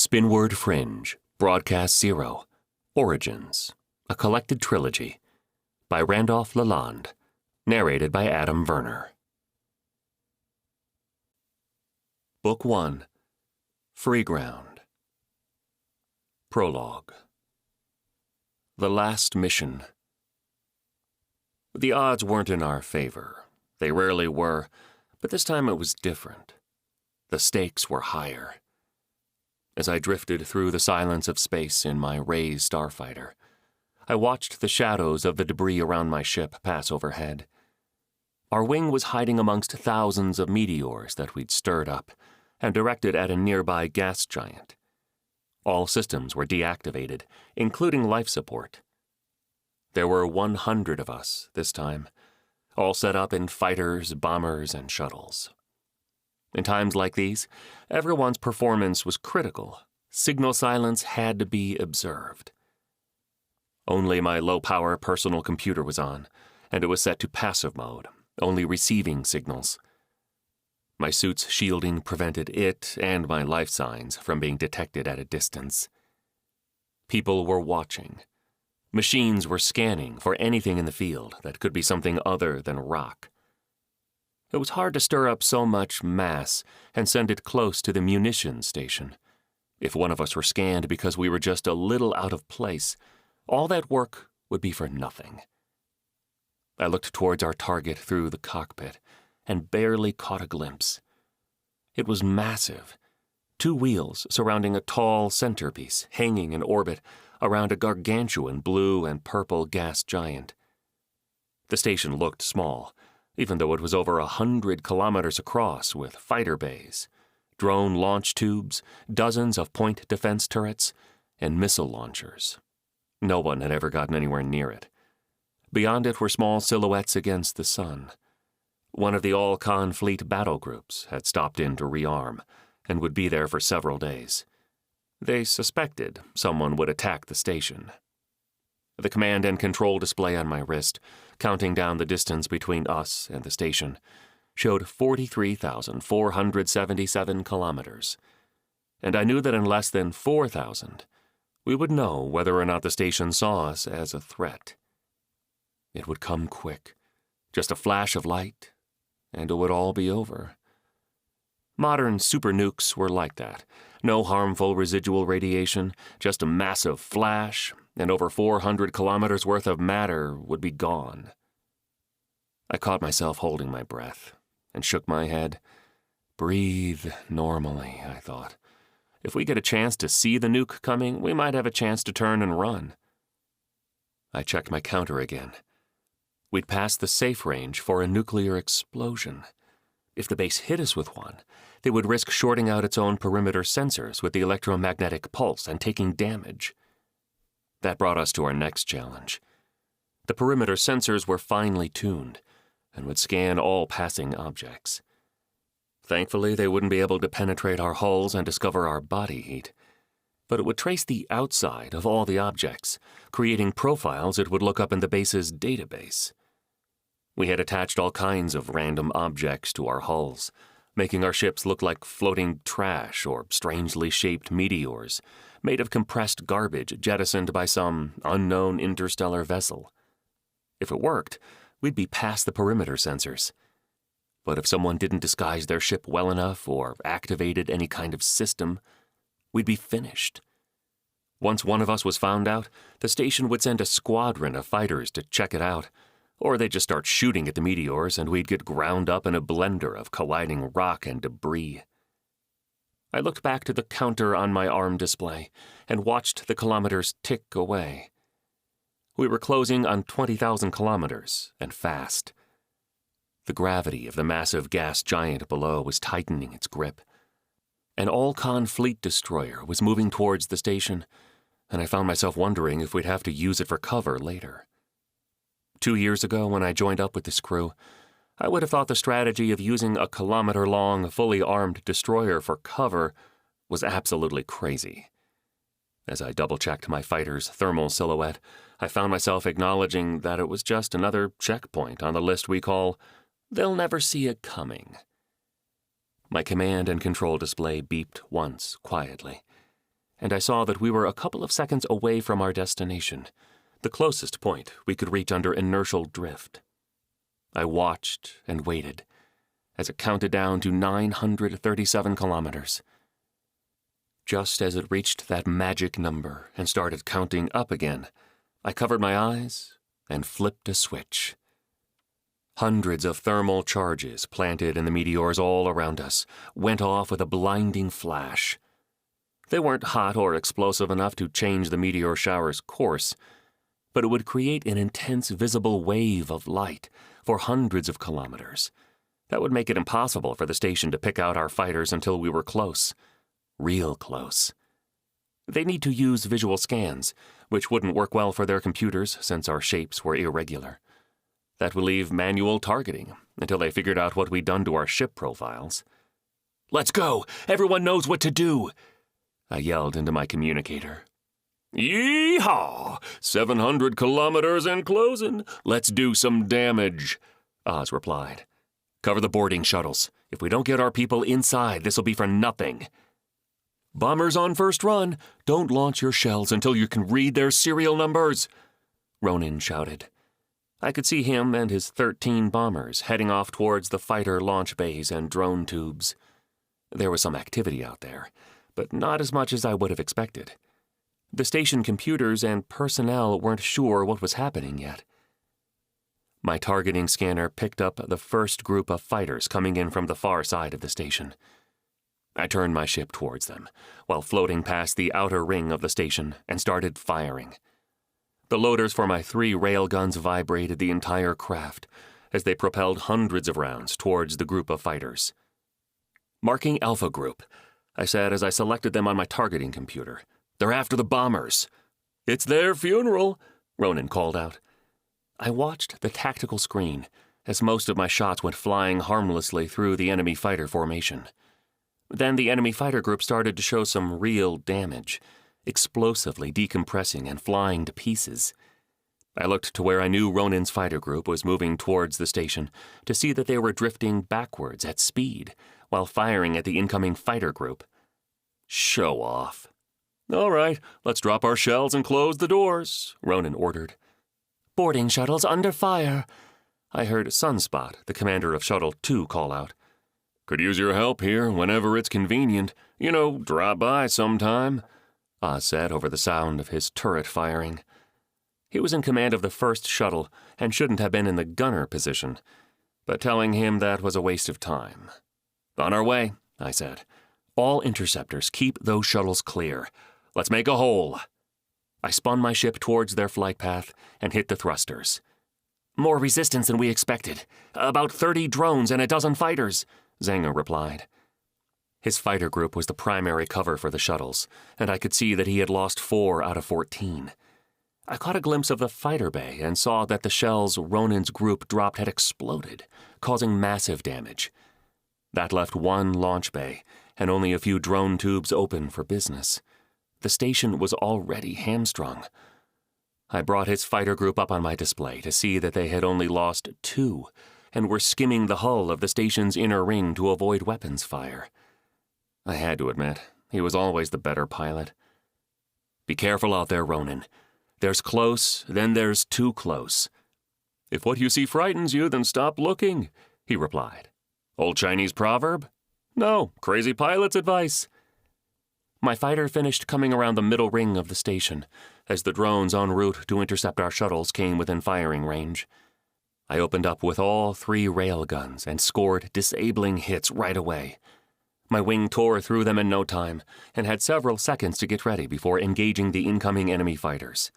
Spinward Fringe, Broadcast Zero, Origins, a collected trilogy, by Randolph Lalonde, narrated by Verner. Book 1, Freeground. Prologue. The last mission. The odds weren't in our favor. They rarely were, but this time it was different. The stakes were higher. As I drifted through the silence of space in my Ray starfighter, I watched the shadows of the debris around my ship pass overhead. Our wing was hiding amongst thousands of meteors that we'd stirred up and directed at a nearby gas giant. All systems were deactivated, including life support. There were 100 of us this time, all set up in fighters, bombers, and shuttles. In times like these, everyone's performance was critical. Signal silence had to be observed. Only my low-power personal computer was on, and it was set to passive mode, only receiving signals. My suit's shielding prevented it and my life signs from being detected at a distance. People were watching. Machines were scanning for anything in the field that could be something other than rock. It was hard to stir up so much mass and send it close to the munitions station. If one of us were scanned because we were just a little out of place, all that work would be for nothing. I looked towards our target through the cockpit and barely caught a glimpse. It was massive, 2 wheels surrounding a tall centerpiece hanging in orbit around a gargantuan blue and purple gas giant. The station looked small, even though it was over 100 kilometers across, with fighter bays, drone launch tubes, dozens of point defense turrets, and missile launchers. No one had ever gotten anywhere near it. Beyond it were small silhouettes against the sun. One of the Lockheed Fleet battle groups had stopped in to rearm and would be there for several days. They suspected someone would attack the station. The command and control display on my wrist, counting down the distance between us and the station, showed 43,477 kilometers, and I knew that in less than 4,000, we would know whether or not the station saw us as a threat. It would come quick, just a flash of light, and it would all be over. Modern super nukes were like that. No harmful residual radiation, just a massive flash, and over 400 kilometers worth of matter would be gone. I caught myself holding my breath and shook my head. Breathe normally, I thought. If we get a chance to see the nuke coming, we might have a chance to turn and run. I checked my counter again. We'd passed the safe range for a nuclear explosion. If the base hit us with one, they would risk shorting out its own perimeter sensors with the electromagnetic pulse and taking damage. That brought us to our next challenge. The perimeter sensors were finely tuned and would scan all passing objects. Thankfully, they wouldn't be able to penetrate our hulls and discover our body heat, but it would trace the outside of all the objects, creating profiles it would look up in the base's database. We had attached all kinds of random objects to our hulls, making our ships look like floating trash or strangely shaped meteors made of compressed garbage jettisoned by some unknown interstellar vessel. If it worked, we'd be past the perimeter sensors. But if someone didn't disguise their ship well enough or activated any kind of system, we'd be finished. Once one of us was found out, the station would send a squadron of fighters to check it out, or they'd just start shooting at the meteors and we'd get ground up in a blender of colliding rock and debris. I looked back to the counter on my arm display and watched the kilometers tick away. We were closing on 20,000 kilometers, and fast. The gravity of the massive gas giant below was tightening its grip. An Lockheed Fleet destroyer was moving towards the station, and I found myself wondering if we'd have to use it for cover later. 2 years ago, when I joined up with this crew, I would have thought the strategy of using a kilometer-long, fully armed destroyer for cover was absolutely crazy. As I double-checked my fighter's thermal silhouette, I found myself acknowledging that it was just another checkpoint on the list we call "They'll Never See It Coming." My command and control display beeped once, quietly. and I saw that we were a couple of seconds away from our destination, the closest point we could reach under inertial drift. I watched and waited as it counted down to 937 kilometers. Just as it reached that magic number and started counting up again, I covered my eyes and flipped a switch. Hundreds of thermal charges planted in the meteors all around us went off with a blinding flash. They weren't hot or explosive enough to change the meteor shower's course, but it would create an intense visible wave of light for hundreds of kilometers. That would make it impossible for the station to pick out our fighters until we were close. Real close. They need to use visual scans, which wouldn't work well for their computers since our shapes were irregular. That would leave manual targeting until they figured out what we'd done to our ship profiles. "Let's go! Everyone knows what to do!" I yelled into my communicator. "Yee-haw! 700 kilometers and closing. Let's do some damage," Oz replied. "Cover the boarding shuttles. If we don't get our people inside, this'll be for nothing." "Bombers on first run. Don't launch your shells until you can read their serial numbers," Ronan shouted. I could see him and his 13 bombers heading off towards the fighter launch bays and drone tubes. There was some activity out there, but not as much as I would have expected. The station computers and personnel weren't sure what was happening yet. My targeting scanner picked up the first group of fighters coming in from the far side of the station. I turned my ship towards them, while floating past the outer ring of the station, and started firing. The loaders for my 3 railguns vibrated the entire craft as they propelled hundreds of rounds towards the group of fighters. "Marking Alpha Group," I said as I selected them on my targeting computer. "They're after the bombers." "It's their funeral," Ronan called out. I watched the tactical screen as most of my shots went flying harmlessly through the enemy fighter formation. Then the enemy fighter group started to show some real damage, explosively decompressing and flying to pieces. I looked to where I knew Ronan's fighter group was moving towards the station to see that they were drifting backwards at speed while firing at the incoming fighter group. "Show off." "All right, let's drop our shells and close the doors," Ronan ordered. "Boarding shuttles under fire," I heard Sunspot, the commander of Shuttle 2, call out. "Could use your help here whenever it's convenient. You know, drop by sometime," Oz said over the sound of his turret firing. He was in command of the first shuttle and shouldn't have been in the gunner position, but telling him that was a waste of time. "On our way," I said. "All interceptors, keep those shuttles clear. Let's make a hole." I spun my ship towards their flight path and hit the thrusters. "More resistance than we expected. About 30 drones and a dozen fighters," Zanger replied. His fighter group was the primary cover for the shuttles, and I could see that he had lost 4 out of 14. I caught a glimpse of the fighter bay and saw that the shells Ronan's group dropped had exploded, causing massive damage. That left 1 launch bay and only a few drone tubes open for business. The station was already hamstrung. I brought his fighter group up on my display to see that they had only lost 2 and were skimming the hull of the station's inner ring to avoid weapons fire. I had to admit, he was always the better pilot. "Be careful out there, Ronan. There's close, then there's too close." "If what you see frightens you, then stop looking," he replied. "Old Chinese proverb?" "No, crazy pilot's advice." My fighter finished coming around the middle ring of the station as the drones en route to intercept our shuttles came within firing range. I opened up with all 3 railguns and scored disabling hits right away. My wing tore through them in no time and had several seconds to get ready before engaging the incoming enemy fighters.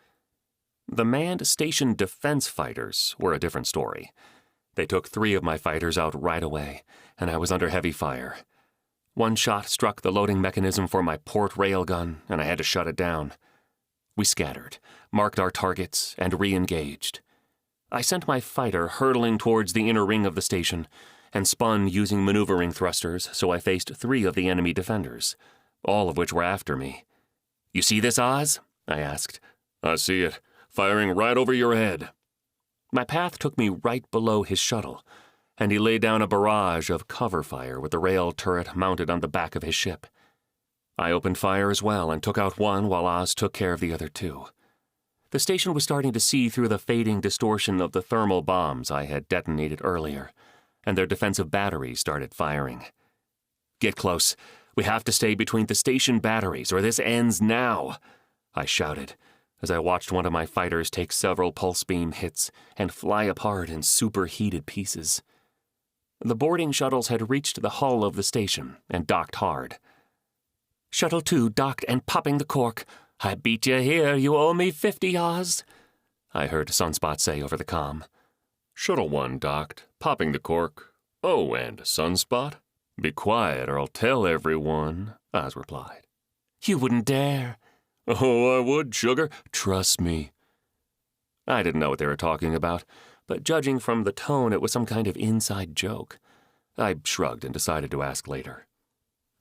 The manned station defense fighters were a different story. They took 3 of my fighters out right away, and I was under heavy fire. 1 shot struck the loading mechanism for my port railgun, and I had to shut it down. We scattered, marked our targets, and re-engaged. I sent my fighter hurtling towards the inner ring of the station and spun using maneuvering thrusters so I faced 3 of the enemy defenders, all of which were after me. "You see this, Oz?" I asked. "I see it. Firing right over your head." My path took me right below his shuttle, and he laid down a barrage of cover fire with the rail turret mounted on the back of his ship. I opened fire as well and took out one while Oz took care of the other two. The station was starting to see through the fading distortion of the thermal bombs I had detonated earlier, and their defensive batteries started firing. "Get close. We have to stay between the station batteries, or this ends now," I shouted, as I watched one of my fighters take several pulse beam hits and fly apart in superheated pieces. The boarding shuttles had reached the hull of the station and docked hard. "Shuttle 2 docked and popping the cork. I beat you here, you owe me 50, Oz," I heard Sunspot say over the comm. "Shuttle 1 docked, popping the cork. Oh, and Sunspot? Be quiet or I'll tell everyone," Oz replied. "You wouldn't dare." "Oh, I would, sugar. Trust me." I didn't know what they were talking about, but judging from the tone, it was some kind of inside joke. I shrugged and decided to ask later.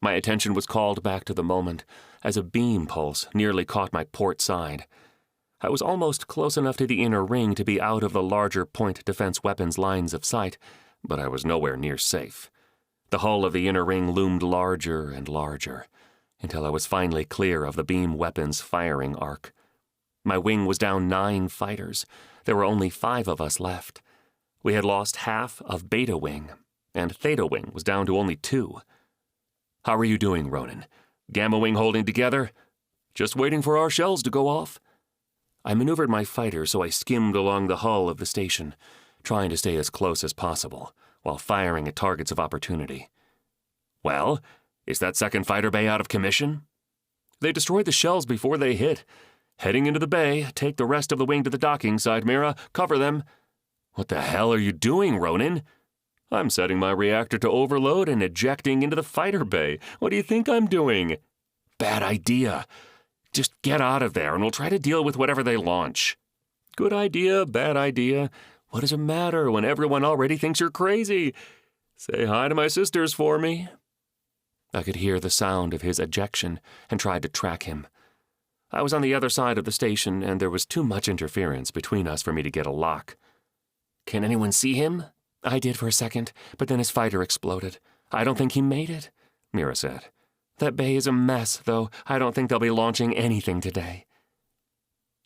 My attention was called back to the moment as a beam pulse nearly caught my port side. I was almost close enough to the inner ring to be out of the larger point defense weapons lines of sight, but I was nowhere near safe. The hull of the inner ring loomed larger and larger, until I was finally clear of the beam weapons firing arc. My wing was down 9 fighters. There were only 5 of us left. We had lost half of Beta Wing, and Theta Wing was down to only 2. "How are you doing, Ronan? Gamma Wing holding together? Just waiting for our shells to go off?" I maneuvered my fighter so I skimmed along the hull of the station, trying to stay as close as possible, while firing at targets of opportunity. "Well, is that second fighter bay out of commission?" "They destroyed the shells before they hit. Heading into the bay, take the rest of the wing to the docking side, Mira. Cover them." "What the hell are you doing, Ronan?" "I'm setting my reactor to overload and ejecting into the fighter bay. What do you think I'm doing?" "Bad idea. Just get out of there and we'll try to deal with whatever they launch." "Good idea, bad idea. What does it matter when everyone already thinks you're crazy? Say hi to my sisters for me." I could hear the sound of his ejection and tried to track him. I was on the other side of the station and there was too much interference between us for me to get a lock. "Can anyone see him?" "I did for a second, but then his fighter exploded. I don't think he made it," Mira said. "That bay is a mess, though. I don't think they'll be launching anything today."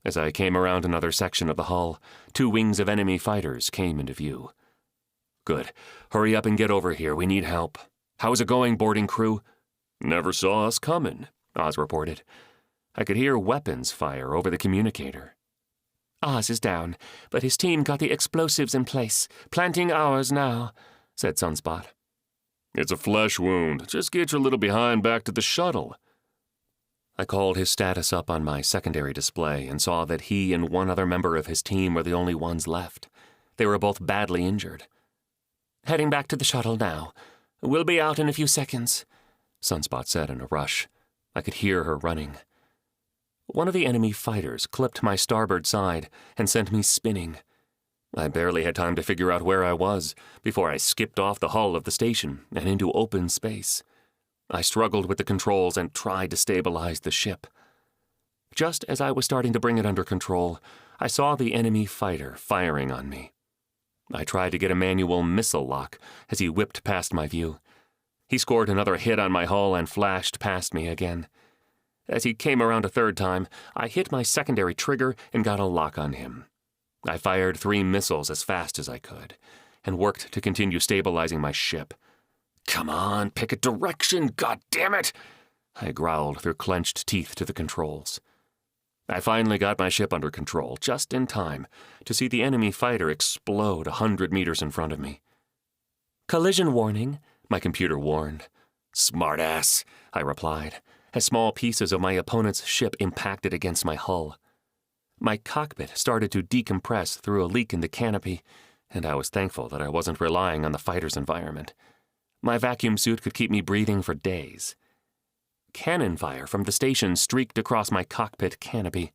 As I came around another section of the hull, 2 wings of enemy fighters came into view. "Good. Hurry up and get over here. We need help. How's it going, boarding crew?" "Never saw us coming," Oz reported. I could hear weapons fire over the communicator. "Oz is down, but his team got the explosives in place, planting ours now," said Sunspot. "It's a flesh wound. Just get your little behind back to the shuttle." I called his status up on my secondary display and saw that he and one other member of his team were the only ones left. They were both badly injured. "Heading back to the shuttle now. We'll be out in a few seconds," Sunspot said in a rush. I could hear her running. One of the enemy fighters clipped my starboard side and sent me spinning. I barely had time to figure out where I was before I skipped off the hull of the station and into open space. I struggled with the controls and tried to stabilize the ship. Just as I was starting to bring it under control, I saw the enemy fighter firing on me. I tried to get a manual missile lock as he whipped past my view. He scored another hit on my hull and flashed past me again. As he came around a third time, I hit my secondary trigger and got a lock on him. I fired 3 missiles as fast as I could, and worked to continue stabilizing my ship. "Come on, pick a direction, goddammit!" I growled through clenched teeth to the controls. I finally got my ship under control, just in time to see the enemy fighter explode 100 meters in front of me. "Collision warning," my computer warned. "Smartass," I replied, as small pieces of my opponent's ship impacted against my hull. My cockpit started to decompress through a leak in the canopy, and I was thankful that I wasn't relying on the fighter's environment. My vacuum suit could keep me breathing for days. Cannon fire from the station streaked across my cockpit canopy.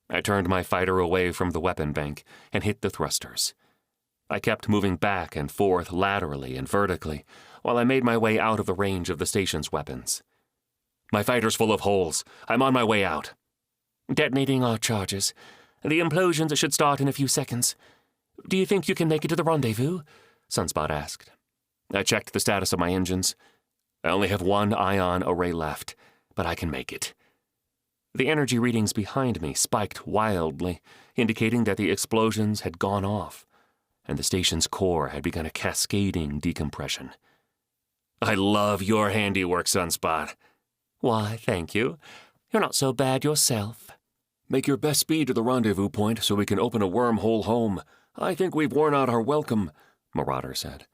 I turned my fighter away from the weapon bank and hit the thrusters. I kept moving back and forth laterally and vertically while I made my way out of the range of the station's weapons. "My fighter's full of holes. I'm on my way out." "Detonating our charges. The implosions should start in a few seconds. Do you think you can make it to the rendezvous?" Sunspot asked. I checked the status of my engines. I only have 1 ion array left. but I can make it. The energy readings behind me spiked wildly, indicating that the explosions had gone off, and the station's core had begun a cascading decompression. I love your handiwork, Sunspot. Why, thank you. You're not so bad yourself. Make your best speed to the rendezvous point so we can open a wormhole home. I think we've worn out our welcome, Marauder said.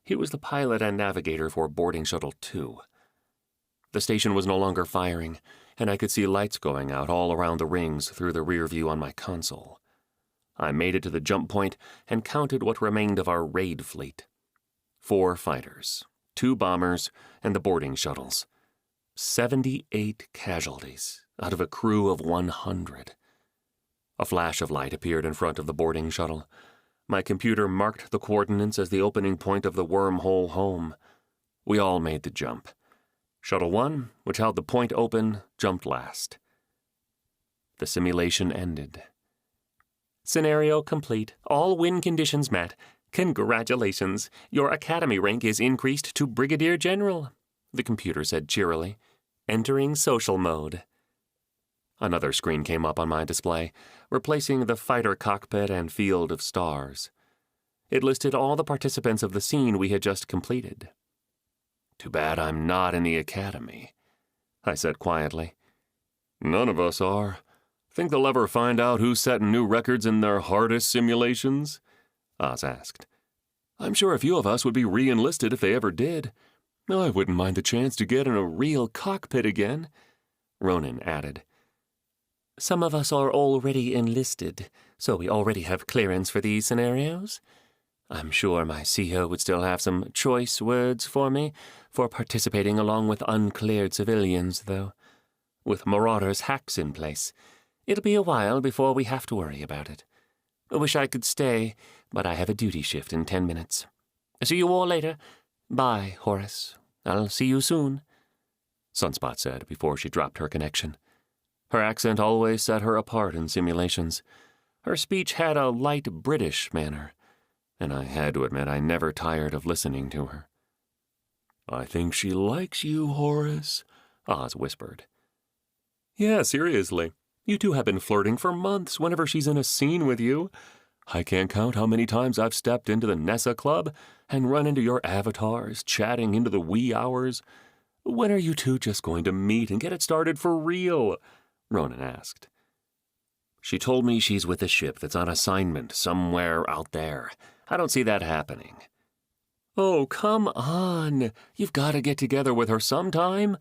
He was the pilot and navigator for boarding shuttle 2. The station was no longer firing, and I could see lights going out all around the rings through the rear view on my console. I made it to the jump point and counted what remained of our raid fleet. 4 fighters, 2 bombers, and the boarding shuttles. 78 casualties out of a crew of 100. A flash of light appeared in front of the boarding shuttle. My computer marked the coordinates as the opening point of the wormhole home. We all made the jump. Shuttle 1, which held the point open, jumped last. The simulation ended. Scenario complete. All win conditions met. Congratulations. Your academy rank is increased to Brigadier General, the computer said cheerily. Entering social mode. Another screen came up on my display, replacing the fighter cockpit and field of stars. It listed all the participants of the scene we had just completed. Too bad I'm not in the academy, I said quietly. None of us are. Think they'll ever find out who's setting new records in their hardest simulations? Oz asked. I'm sure a few of us would be re-enlisted if they ever did. I wouldn't mind the chance to get in a real cockpit again, Ronan added. Some of us are already enlisted, so we already have clearance for these scenarios. I'm sure my CEO would still have some choice words for me for participating along with uncleared civilians, though. With Marauder's hacks in place, it'll be a while before we have to worry about it. I wish I could stay, but I have a duty shift in 10 minutes. See you all later. Bye, Horace. I'll see you soon, Sunspot said before she dropped her connection. Her accent always set her apart in simulations. Her speech had a light British manner, and I had to admit I never tired of listening to her. I think she likes you, Horace, Oz whispered. Yeah, seriously. You two have been flirting for months whenever she's in a scene with you. I can't count how many times I've stepped into the Nessa Club and run into your avatars chatting into the wee hours. When are you two just going to meet and get it started for real? Ronan asked. She told me she's with a ship that's on assignment somewhere out there. I don't see that happening. Oh, come on. You've got to get together with her sometime.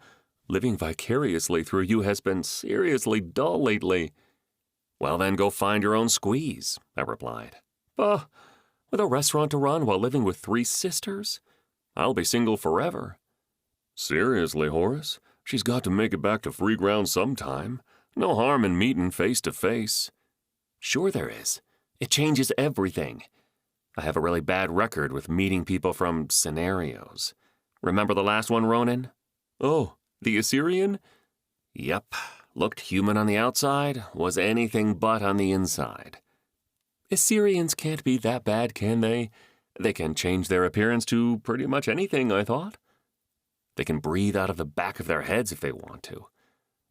Living vicariously through you has been seriously dull lately. Well, then go find your own squeeze, I replied. With a restaurant to run while living with 3 sisters? I'll be single forever. Seriously, Horace, she's got to make it back to Freeground sometime. No harm in meeting face to face. Sure there is. It changes everything. I have a really bad record with meeting people from scenarios. Remember the last one, Ronan? Oh, the Assyrian? Yep. Looked human on the outside, was anything but on the inside. Assyrians can't be that bad, can they? They can change their appearance to pretty much anything, I thought. They can breathe out of the back of their heads if they want to.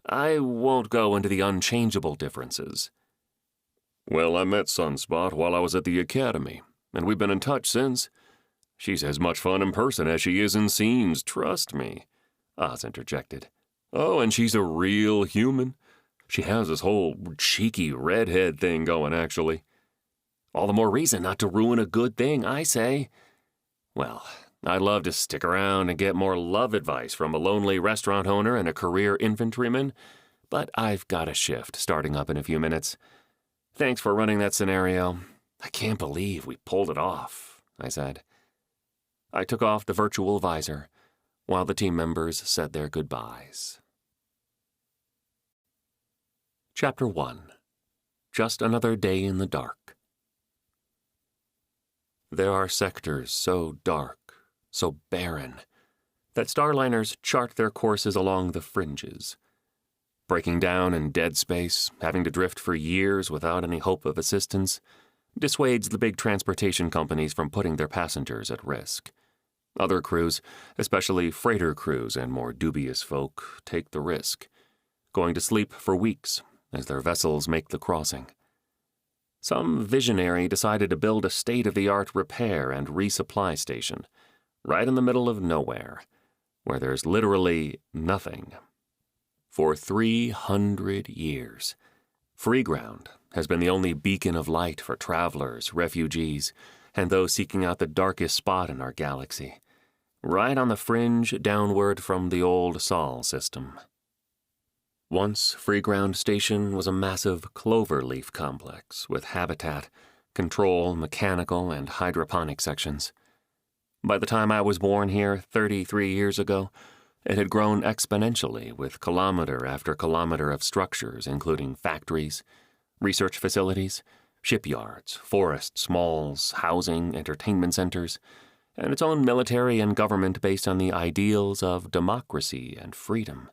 I won't go into the unchangeable differences. Well, I met Sunspot while I was at the academy, and we've been in touch since. She's as much fun in person as she is in scenes, trust me, Oz interjected. Oh, and she's a real human. She has this whole cheeky redhead thing going, actually. All the more reason not to ruin a good thing, I say. Well, I'd love to stick around and get more love advice from a lonely restaurant owner and a career infantryman, but I've got a shift starting up in a few minutes. Thanks for running that scenario. I can't believe we pulled it off, I said. I took off the virtual visor while the team members said their goodbyes. Chapter 1. Just Another Day in the Dark. There are sectors so dark, so barren, that starliners chart their courses along the fringes. Breaking down in dead space, having to drift for years without any hope of assistance, dissuades the big transportation companies from putting their passengers at risk. Other crews, especially freighter crews and more dubious folk, take the risk, going to sleep for weeks as their vessels make the crossing. Some visionary decided to build a state-of-the-art repair and resupply station right in the middle of nowhere, where there's literally nothing. For 300 years, Freeground has been the only beacon of light for travelers, refugees, and those seeking out the darkest spot in our galaxy, right on the fringe downward from the old Sol system. Once, Freeground Station was a massive cloverleaf complex with habitat, control, mechanical, and hydroponic sections. By the time I was born here 33 years ago, it had grown exponentially with kilometer after kilometer of structures, including factories, research facilities, shipyards, forests, malls, housing, entertainment centers, and its own military and government based on the ideals of democracy and freedom.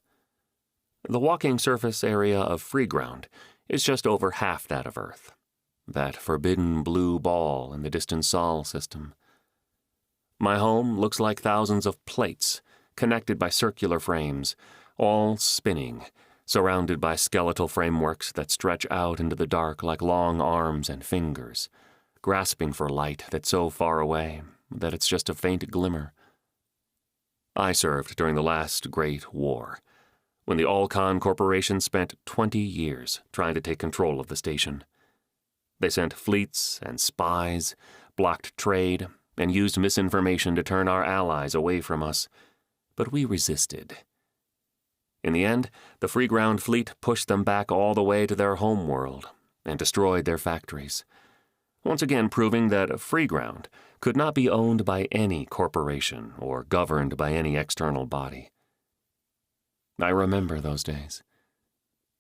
The walking surface area of Freeground is just over half that of Earth, that forbidden blue ball in the distant Sol system. My home looks like thousands of plates, connected by circular frames, all spinning, surrounded by skeletal frameworks that stretch out into the dark like long arms and fingers, grasping for light that's so far away that it's just a faint glimmer. I served during the last Great War, when the Alcon Corporation spent 20 years trying to take control of the station. They sent fleets and spies, blocked trade, and used misinformation to turn our allies away from us, but we resisted. In the end, the Freeground Fleet pushed them back all the way to their home world and destroyed their factories, once again proving that Freeground could not be owned by any corporation or governed by any external body. I remember those days,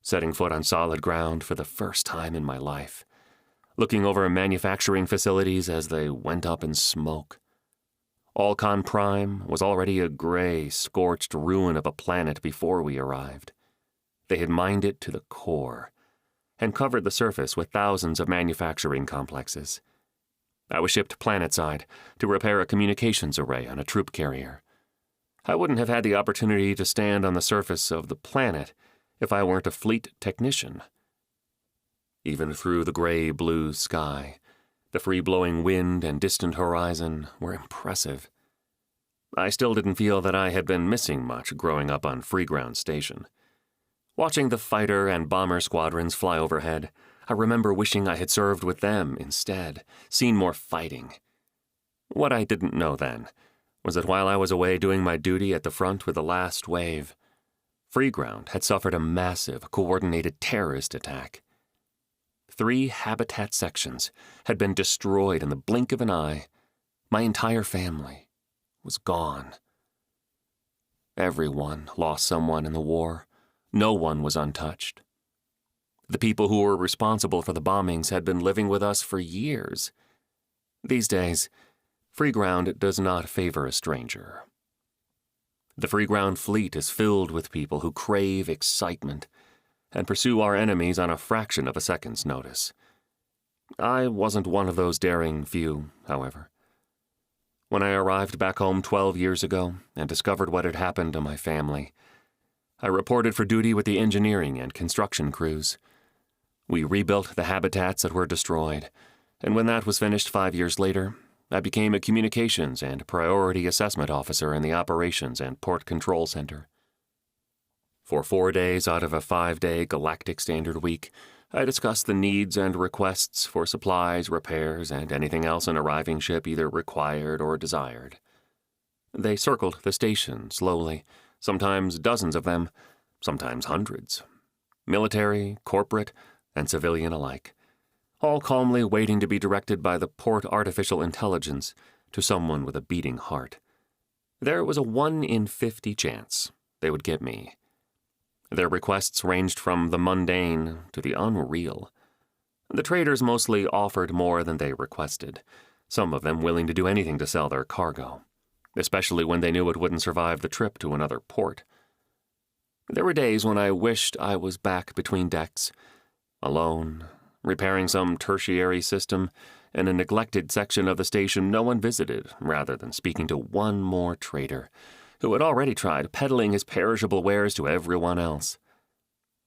setting foot on solid ground for the first time in my life, looking over manufacturing facilities as they went up in smoke. Alcon Prime was already a gray, scorched ruin of a planet before we arrived. They had mined it to the core and covered the surface with thousands of manufacturing complexes. I was shipped planetside to repair a communications array on a troop carrier. I wouldn't have had the opportunity to stand on the surface of the planet if I weren't a fleet technician. Even through the gray-blue sky, the free-blowing wind and distant horizon were impressive. I still didn't feel that I had been missing much growing up on Freeground Station. Watching the fighter and bomber squadrons fly overhead, I remember wishing I had served with them instead, seen more fighting. What I didn't know then was that while I was away doing my duty at the front with the last wave, Freeground had suffered a massive, coordinated terrorist attack. 3 habitat sections had been destroyed in the blink of an eye. My entire family was gone. Everyone lost someone in the war. No one was untouched. The people who were responsible for the bombings had been living with us for years. These days, Freeground does not favor a stranger. The Freeground Fleet is filled with people who crave excitement and pursue our enemies on a fraction of a second's notice. I wasn't one of those daring few, however. When I arrived back home 12 years ago and discovered what had happened to my family, I reported for duty with the engineering and construction crews. We rebuilt the habitats that were destroyed, and when that was finished 5 years later, I became a communications and priority assessment officer in the operations and port control center. For 4 days out of a 5-day galactic standard week, I discussed the needs and requests for supplies, repairs, and anything else an arriving ship either required or desired. They circled the station slowly, sometimes dozens of them, sometimes hundreds. Military, corporate, and civilian alike, all calmly waiting to be directed by the port artificial intelligence to someone with a beating heart. There was a 1 in 50 chance they would get me. Their requests ranged from the mundane to the unreal. The traders mostly offered more than they requested, some of them willing to do anything to sell their cargo, especially when they knew it wouldn't survive the trip to another port. There were days when I wished I was back between decks, alone, repairing some tertiary system, and a neglected section of the station no one visited, rather than speaking to one more trader, who had already tried peddling his perishable wares to everyone else.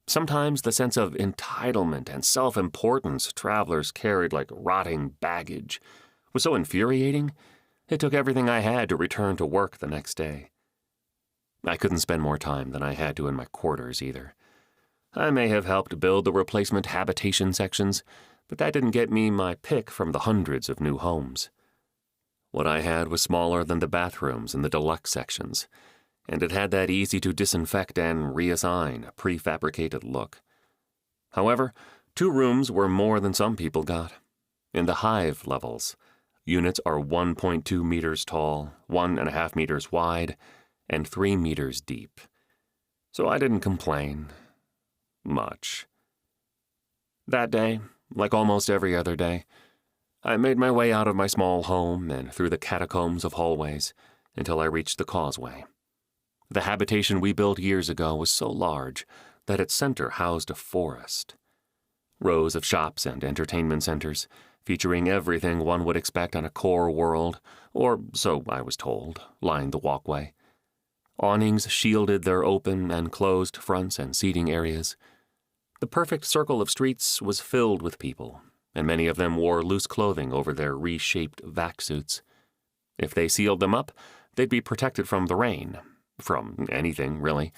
Sometimes the sense of entitlement and self-importance travelers carried like rotting baggage was so infuriating, it took everything I had to return to work the next day. I couldn't spend more time than I had to in my quarters either. I may have helped build the replacement habitation sections, but that didn't get me my pick from the hundreds of new homes. What I had was smaller than the bathrooms in the deluxe sections, and it had that easy-to-disinfect and reassign prefabricated look. However, 2 rooms were more than some people got. In the hive levels, units are 1.2 meters tall, 1.5 meters wide, and 3 meters deep. So I didn't complain much. That day, like almost every other day, I made my way out of my small home and through the catacombs of hallways until I reached the Causeway. The habitation we built years ago was so large that its center housed a forest. Rows of shops and entertainment centers, featuring everything one would expect on a core world, or so I was told, lined the walkway. Awnings shielded their open and closed fronts and seating areas. The perfect circle of streets was filled with people, and many of them wore loose clothing over their reshaped vac suits. If they sealed them up, they'd be protected from the rain, from anything, really.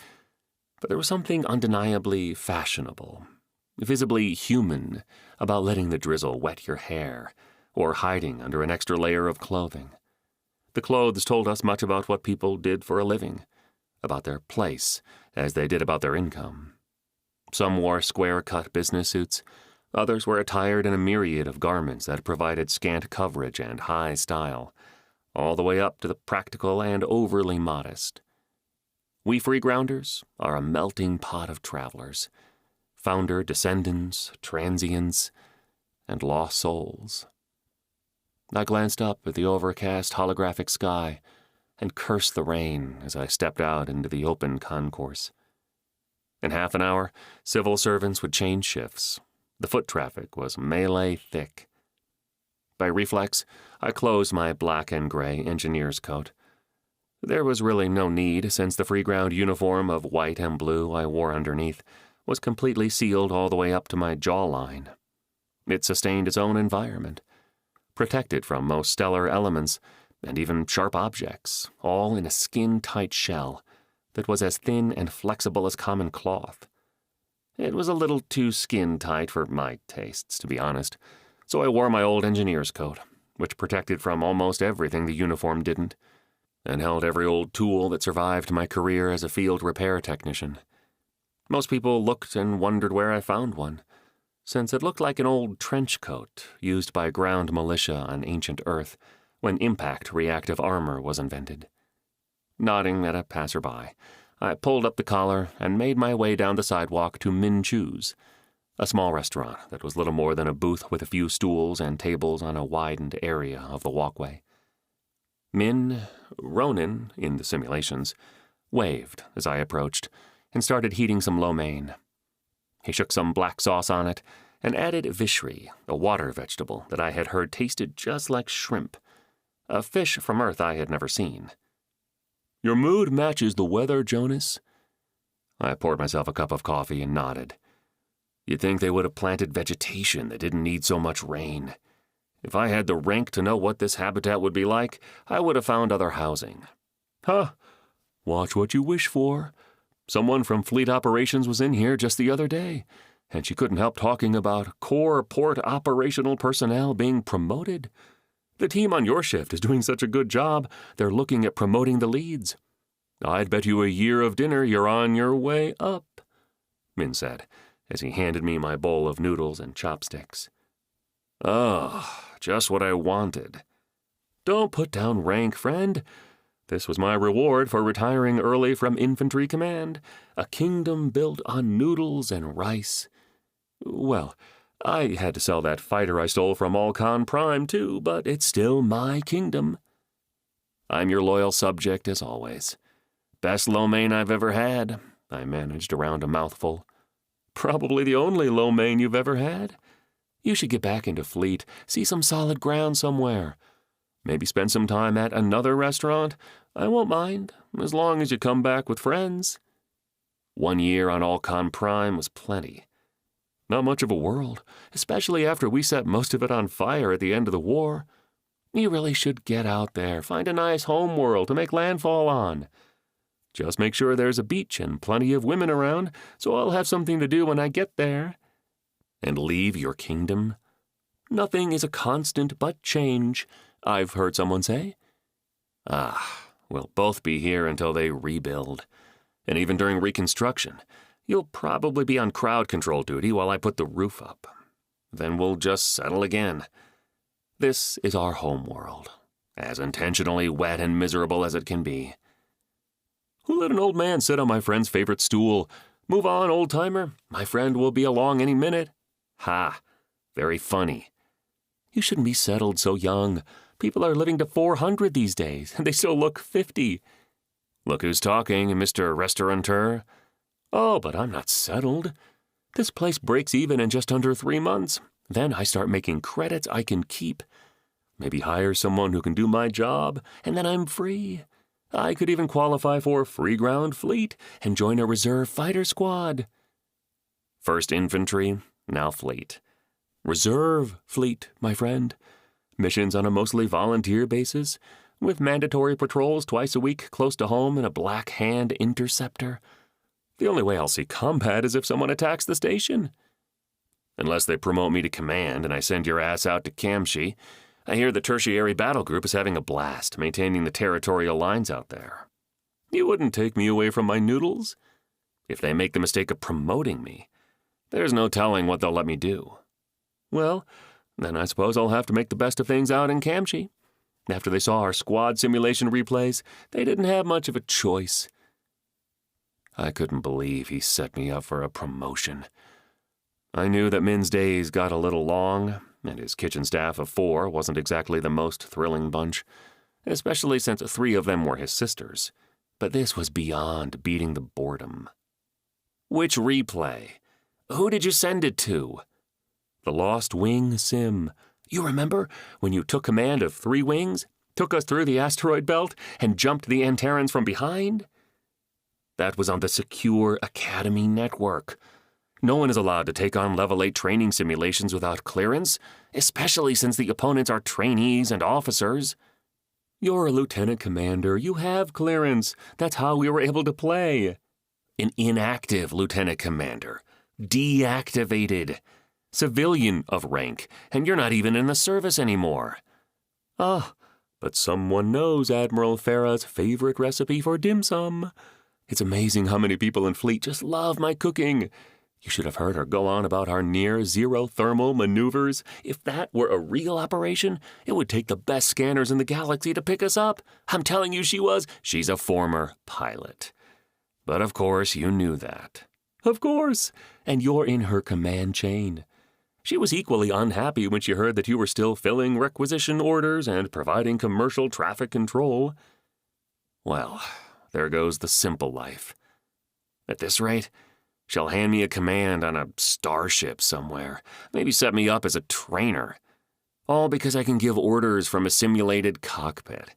But there was something undeniably fashionable, visibly human, about letting the drizzle wet your hair, or hiding under an extra layer of clothing. The clothes told us much about what people did for a living, about their place, as they did about their income. Some wore square-cut business suits. Others were attired in a myriad of garments that provided scant coverage and high style, all the way up to the practical and overly modest. We Freegrounders are a melting pot of travelers, founder descendants, transients, and lost souls. I glanced up at the overcast holographic sky and cursed the rain as I stepped out into the open concourse. In half an hour, civil servants would change shifts. The foot traffic was melee thick. By reflex, I closed my black and gray engineer's coat. There was really no need, since the Freeground uniform of white and blue I wore underneath was completely sealed all the way up to my jawline. It sustained its own environment, protected from most stellar elements and even sharp objects, all in a skin-tight shell that was as thin and flexible as common cloth. It was a little too skin-tight for my tastes, to be honest, so I wore my old engineer's coat, which protected from almost everything the uniform didn't, and held every old tool that survived my career as a field repair technician. Most people looked and wondered where I found one, since it looked like an old trench coat used by ground militia on ancient Earth when impact reactive armor was invented. Nodding at a passerby, I pulled up the collar and made my way down the sidewalk to Min Chu's, a small restaurant that was little more than a booth with a few stools and tables on a widened area of the walkway. Min, Ronin, in the simulations, waved as I approached and started heating some lo mein. He shook some black sauce on it and added vishri, a water vegetable that I had heard tasted just like shrimp, a fish from Earth I had never seen. "Your mood matches the weather, Jonas." I poured myself a cup of coffee and nodded. You'd think they would have planted vegetation that didn't need so much rain. If I had the rank to know what this habitat would be like, I would have found other housing. Huh. Watch what you wish for. Someone from Fleet Operations was in here just the other day, and she couldn't help talking about core port operational personnel being promoted. The team on your shift is doing such a good job, they're looking at promoting the leads. I'd bet you a year of dinner you're on your way up, Min said, as he handed me my bowl of noodles and chopsticks. Oh, just what I wanted. Don't put down rank, friend. This was my reward for retiring early from infantry command, a kingdom built on noodles and rice. Well, I had to sell that fighter I stole from Alcon Prime, too, but it's still my kingdom. I'm your loyal subject, as always. Best lo mein I've ever had, I managed around a mouthful. Probably the only lo mein you've ever had. You should get back into Fleet, see some solid ground somewhere. Maybe spend some time at another restaurant. I won't mind, as long as you come back with friends. 1 year on Alcon Prime was plenty. Not much of a world, especially after we set most of it on fire at the end of the war. You really should get out there, find a nice home world to make landfall on. Just make sure there's a beach and plenty of women around, so I'll have something to do when I get there. And leave your kingdom? Nothing is a constant but change, I've heard someone say. We'll both be here until they rebuild. And even during reconstruction, you'll probably be on crowd control duty while I put the roof up. Then we'll just settle again. This is our home world, as intentionally wet and miserable as it can be. Who let an old man sit on my friend's favorite stool? Move on, old-timer. My friend will be along any minute. Ha! Very funny. You shouldn't be settled so young. People are living to 400 these days, and they still look 50. Look who's talking, Mr. Restaurateur. Oh, but I'm not settled. This place breaks even in just under 3 months. Then I start making credits I can keep. Maybe hire someone who can do my job, and then I'm free. I could even qualify for Freeground Fleet and join a reserve fighter squad. First infantry, now fleet. Reserve fleet, my friend. Missions on a mostly volunteer basis, with mandatory patrols twice a week close to home and a Black Hand interceptor. The only way I'll see combat is if someone attacks the station. Unless they promote me to command and I send your ass out to Camshi, I hear the tertiary battle group is having a blast maintaining the territorial lines out there. You wouldn't take me away from my noodles? If they make the mistake of promoting me, there's no telling what they'll let me do. Well, then I suppose I'll have to make the best of things out in Camshi. After they saw our squad simulation replays, they didn't have much of a choice. I couldn't believe he set me up for a promotion. I knew that Min's days got a little long, and his kitchen staff of 4 wasn't exactly the most thrilling bunch, especially since 3 of them were his sisters. But this was beyond beating the boredom. Which replay? Who did you send it to? The Lost Wing Sim. You remember when you took command of 3 wings, took us through the asteroid belt, and jumped the Antarans from behind? That was on the Secure Academy network. No one is allowed to take on Level 8 training simulations without clearance, especially since the opponents are trainees and officers. You're a lieutenant commander. You have clearance. That's how we were able to play. An inactive lieutenant commander. Deactivated. Civilian of rank, and you're not even in the service anymore. But someone knows Admiral Farah's favorite recipe for dim sum. It's amazing how many people in Fleet just love my cooking. You should have heard her go on about our near-zero thermal maneuvers. If that were a real operation, it would take the best scanners in the galaxy to pick us up. I'm telling you she's a former pilot. But of course you knew that. Of course, and you're in her command chain. She was equally unhappy when she heard that you were still filling requisition orders and providing commercial traffic control. Well, there goes the simple life. At this rate, she'll hand me a command on a starship somewhere, maybe set me up as a trainer, all because I can give orders from a simulated cockpit.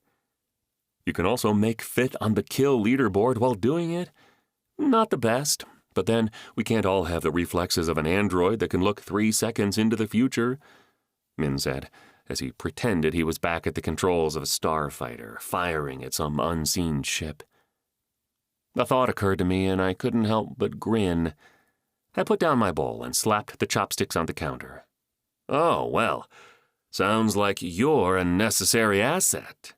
You can also make 5th on the kill leaderboard while doing it. Not the best, but then we can't all have the reflexes of an android that can look 3 seconds into the future, Min said, as he pretended he was back at the controls of a starfighter, firing at some unseen ship. A thought occurred to me, and I couldn't help but grin. I put down my bowl and slapped the chopsticks on the counter. Oh, well, sounds like you're a necessary asset.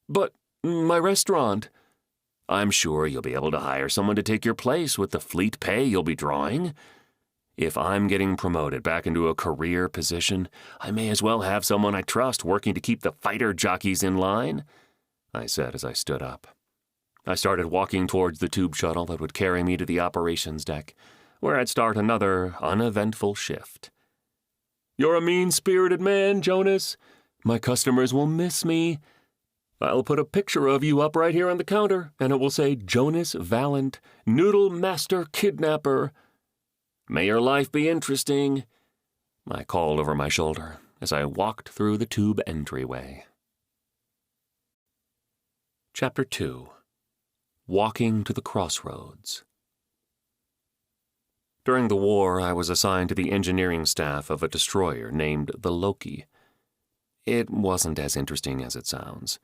But my restaurant... I'm sure you'll be able to hire someone to take your place with the fleet pay you'll be drawing. If I'm getting promoted back into a career position, I may as well have someone I trust working to keep the fighter jockeys in line, I said as I stood up. I started walking towards the tube shuttle that would carry me to the operations deck, where I'd start another uneventful shift. You're a mean-spirited man, Jonas. My customers will miss me. I'll put a picture of you up right here on the counter, and it will say Jonas Valent, Noodle Master Kidnapper. May your life be interesting. I called over my shoulder as I walked through the tube entryway. Chapter 2. Walking to the Crossroads. During the war, I was assigned to the engineering staff of a destroyer named the Lockheed. It wasn't as interesting as it sounds.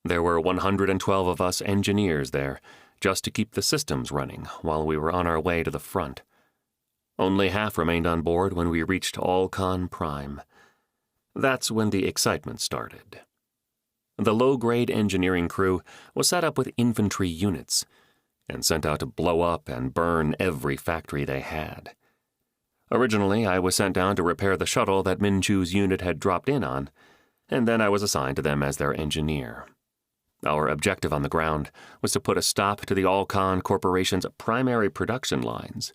There were 112 of us engineers there, just to keep the systems running while we were on our way to the front. Only half remained on board when we reached Alcon Prime. That's when the excitement started. The low-grade engineering crew was set up with infantry units and sent out to blow up and burn every factory they had. Originally, I was sent down to repair the shuttle that Minchu's unit had dropped in on, and then I was assigned to them as their engineer. Our objective on the ground was to put a stop to the Alcon Corporation's primary production lines.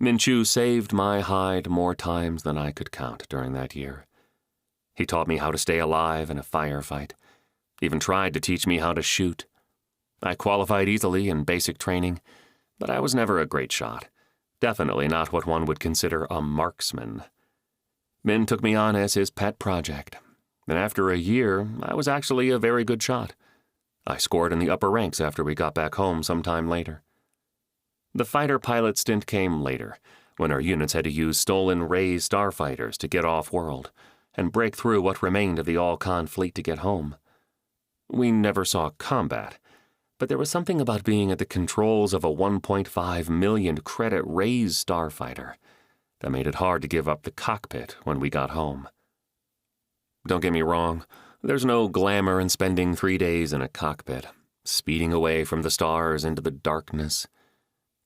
Minchu saved my hide more times than I could count during that year. He taught me how to stay alive in a firefight, even tried to teach me how to shoot. I qualified easily in basic training, but I was never a great shot. Definitely not what one would consider a marksman. Min took me on as his pet project, and after a year, I was actually a very good shot. I scored in the upper ranks after we got back home sometime later. The fighter pilot stint came later, when our units had to use stolen Ray starfighters to get off-world and break through what remained of the Alcon fleet to get home. We never saw combat, but there was something about being at the controls of a 1.5 million credit Rays starfighter that made it hard to give up the cockpit when we got home. Don't get me wrong, there's no glamour in spending 3 days in a cockpit, speeding away from the stars into the darkness.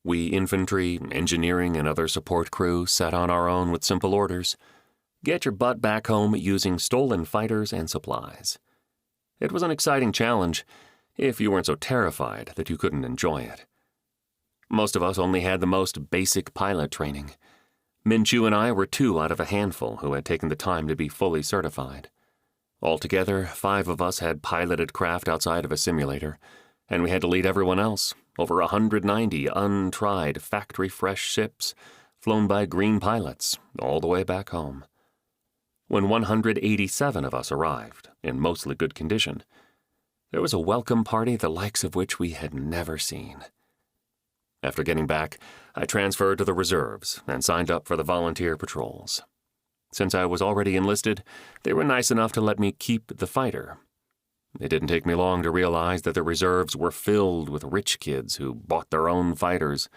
We infantry, engineering, and other support crew sat on our own with simple orders. Get your butt back home using stolen fighters and supplies. It was an exciting challenge, if you weren't so terrified that you couldn't enjoy it. Most of us only had the most basic pilot training. Minchu and I were 2 out of a handful who had taken the time to be fully certified. Altogether, 5 of us had piloted craft outside of a simulator, and we had to lead everyone else, over 190 untried factory-fresh ships flown by green pilots all the way back home. When 187 of us arrived, in mostly good condition, there was a welcome party the likes of which we had never seen. After getting back, I transferred to the reserves and signed up for the volunteer patrols. Since I was already enlisted, they were nice enough to let me keep the fighter. It didn't take me long to realize that the reserves were filled with rich kids who bought their own fighters,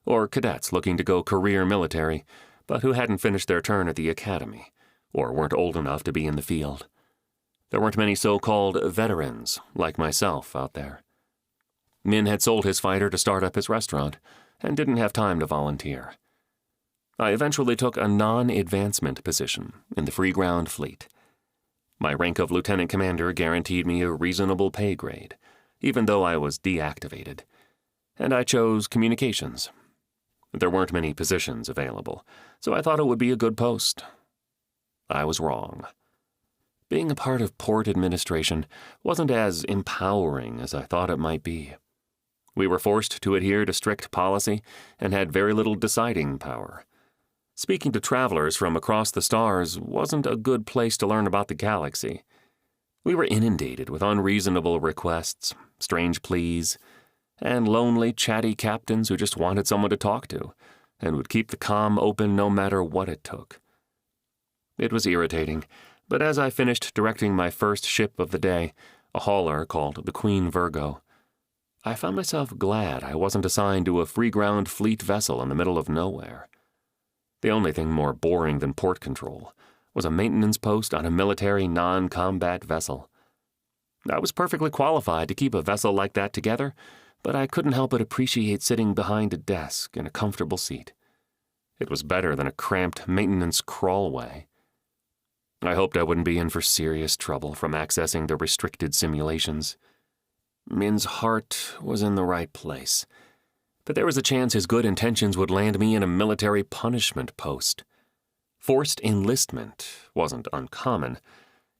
or cadets looking to go career military, but who hadn't finished their turn at the academy, or weren't old enough to be in the field. There weren't many so-called veterans like myself out there. Min had sold his fighter to start up his restaurant and didn't have time to volunteer. I eventually took a non-advancement position in the Freeground Fleet. My rank of lieutenant commander guaranteed me a reasonable pay grade, even though I was deactivated, and I chose communications. There weren't many positions available, so I thought it would be a good post. I was wrong. Being a part of port administration wasn't as empowering as I thought it might be. We were forced to adhere to strict policy and had very little deciding power. Speaking to travelers from across the stars wasn't a good place to learn about the galaxy. We were inundated with unreasonable requests, strange pleas, and lonely, chatty captains who just wanted someone to talk to and would keep the comm open no matter what it took. It was irritating, but as I finished directing my first ship of the day, a hauler called the Queen Virgo, I found myself glad I wasn't assigned to a Freeground Fleet vessel in the middle of nowhere. The only thing more boring than port control was a maintenance post on a military non-combat vessel. I was perfectly qualified to keep a vessel like that together, but I couldn't help but appreciate sitting behind a desk in a comfortable seat. It was better than a cramped maintenance crawlway. I hoped I wouldn't be in for serious trouble from accessing the restricted simulations. Min's heart was in the right place, but there was a chance his good intentions would land me in a military punishment post. Forced enlistment wasn't uncommon,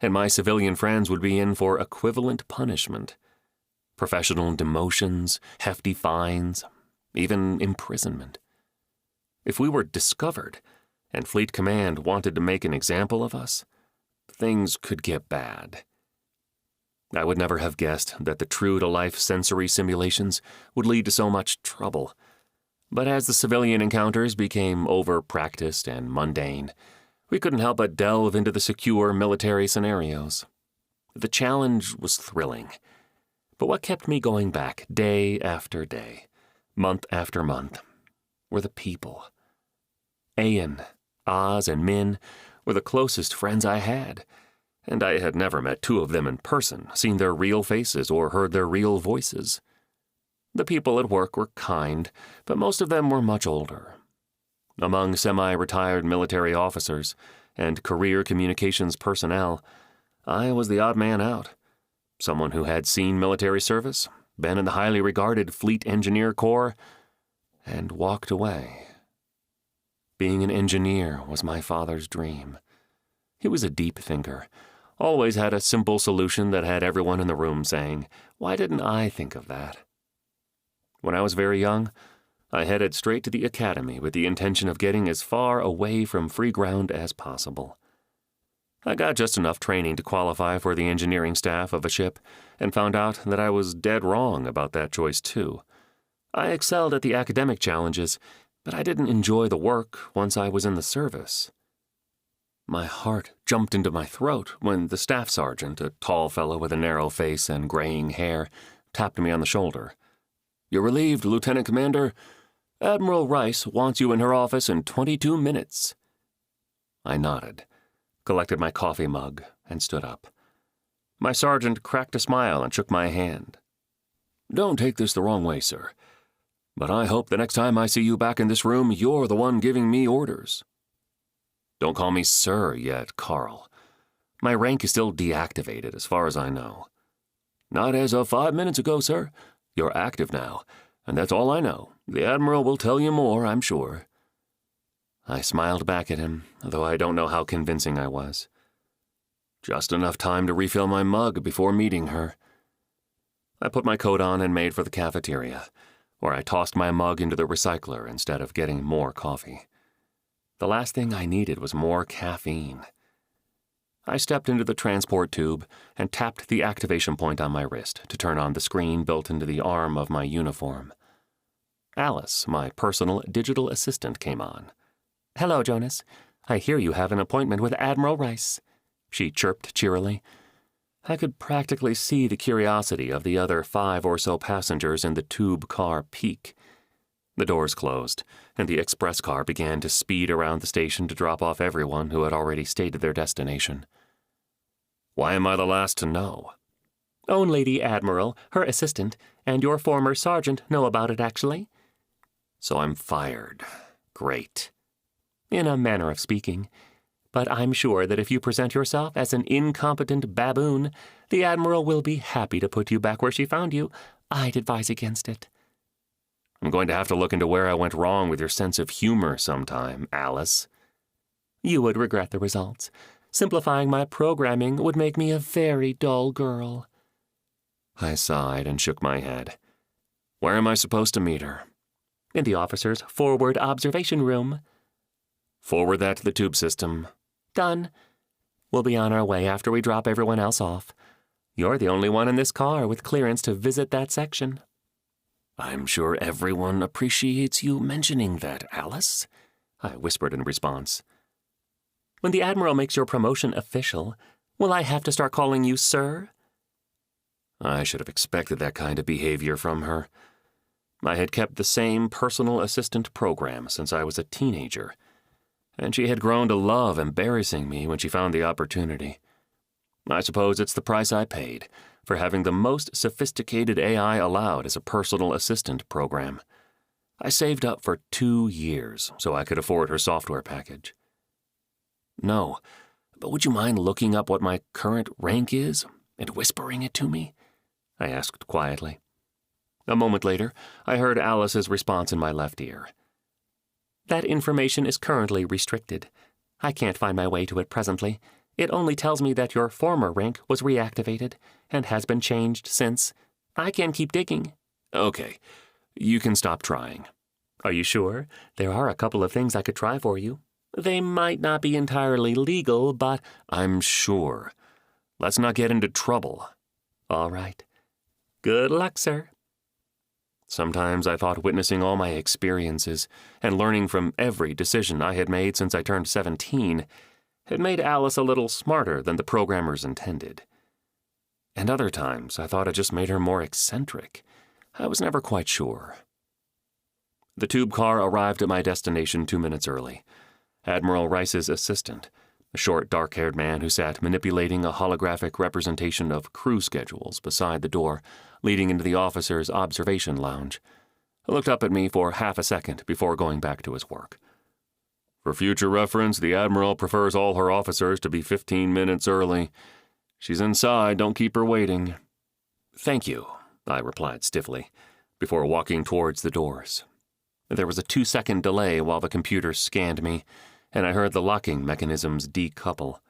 and my civilian friends would be in for equivalent punishment. Professional demotions, hefty fines, even imprisonment. If we were discovered, and Fleet Command wanted to make an example of us, things could get bad. I would never have guessed that the true-to-life sensory simulations would lead to so much trouble. But as the civilian encounters became over-practiced and mundane, we couldn't help but delve into the secure military scenarios. The challenge was thrilling. But what kept me going back day after day, month after month, were the people. Ayan, Oz, and Min were the closest friends I had, and I had never met two of them in person, seen their real faces, or heard their real voices. The people at work were kind, but most of them were much older. Among semi-retired military officers and career communications personnel, I was the odd man out. Someone who had seen military service, been in the highly regarded Fleet Engineer Corps, and walked away. Being an engineer was my father's dream. He was a deep thinker, always had a simple solution that had everyone in the room saying, "Why didn't I think of that?" When I was very young, I headed straight to the academy with the intention of getting as far away from free ground as possible. I got just enough training to qualify for the engineering staff of a ship, and found out that I was dead wrong about that choice too. I excelled at the academic challenges, but I didn't enjoy the work once I was in the service. My heart jumped into my throat when the staff sergeant, a tall fellow with a narrow face and graying hair, tapped me on the shoulder. "You're relieved, Lieutenant Commander. Admiral Rice wants you in her office in 22 minutes. I nodded, collected my coffee mug, and stood up. My sergeant cracked a smile and shook my hand. "Don't take this the wrong way, sir, but I hope the next time I see you back in this room, you're the one giving me orders." "Don't call me sir yet, Carl. My rank is still deactivated as far as I know." "Not as of 5 minutes ago, sir. You're active now, and that's all I know. The Admiral will tell you more, I'm sure." I smiled back at him, though I don't know how convincing I was. Just enough time to refill my mug before meeting her. I put my coat on and made for the cafeteria, where I tossed my mug into the recycler instead of getting more coffee. The last thing I needed was more caffeine. I stepped into the transport tube and tapped the activation point on my wrist to turn on the screen built into the arm of my uniform. Alice, my personal digital assistant, came on. "Hello, Jonas. I hear you have an appointment with Admiral Rice," she chirped cheerily. I could practically see the curiosity of the other 5 or so passengers in the tube car peak. The doors closed, and the express car began to speed around the station to drop off everyone who had already stated their destination. Why am I the last to know? "Only the Admiral, her assistant, and your former sergeant know about it, actually." "So I'm fired. Great." "In a manner of speaking. But I'm sure that if you present yourself as an incompetent baboon, the Admiral will be happy to put you back where she found you. I'd advise against it." "I'm going to have to look into where I went wrong with your sense of humor sometime, Alice." "You would regret the results. Simplifying my programming would make me a very dull girl." I sighed and shook my head. "Where am I supposed to meet her?" "In the officer's forward observation room." "Forward that to the tube system." "Done. We'll be on our way after we drop everyone else off. You're the only one in this car with clearance to visit that section." "I'm sure everyone appreciates you mentioning that, Alice," I whispered in response. "When the Admiral makes your promotion official, will I have to start calling you sir?" I should have expected that kind of behavior from her. I had kept the same personal assistant program since I was a teenager, and she had grown to love embarrassing me when she found the opportunity. I suppose it's the price I paid for having the most sophisticated AI allowed as a personal assistant program. I saved up for 2 years so I could afford her software package. "No, but would you mind looking up what my current rank is and whispering it to me?" I asked quietly. A moment later, I heard Alice's response in my left ear. "That information is currently restricted. I can't find my way to it presently. It only tells me that your former rank was reactivated and has been changed since. I can keep digging." "Okay, you can stop trying." "Are you sure? There are a couple of things I could try for you." They might not be entirely legal, but I'm sure. Let's not get into trouble. All right. Good luck, sir. Sometimes I thought witnessing all my experiences and learning from every decision I had made since I turned 17 had made Alice a little smarter than the programmers intended. And other times I thought it just made her more eccentric. I was never quite sure. The tube car arrived at my destination 2 minutes early. Admiral Rice's assistant, a short, dark-haired man who sat manipulating a holographic representation of crew schedules beside the door leading into the officers' observation lounge, looked up at me for half a second before going back to his work. For future reference, the Admiral prefers all her officers to be 15 minutes early. She's inside, don't keep her waiting. Thank you, I replied stiffly, before walking towards the doors. There was a 2-second delay while the computer scanned me, and I heard the locking mechanisms decouple.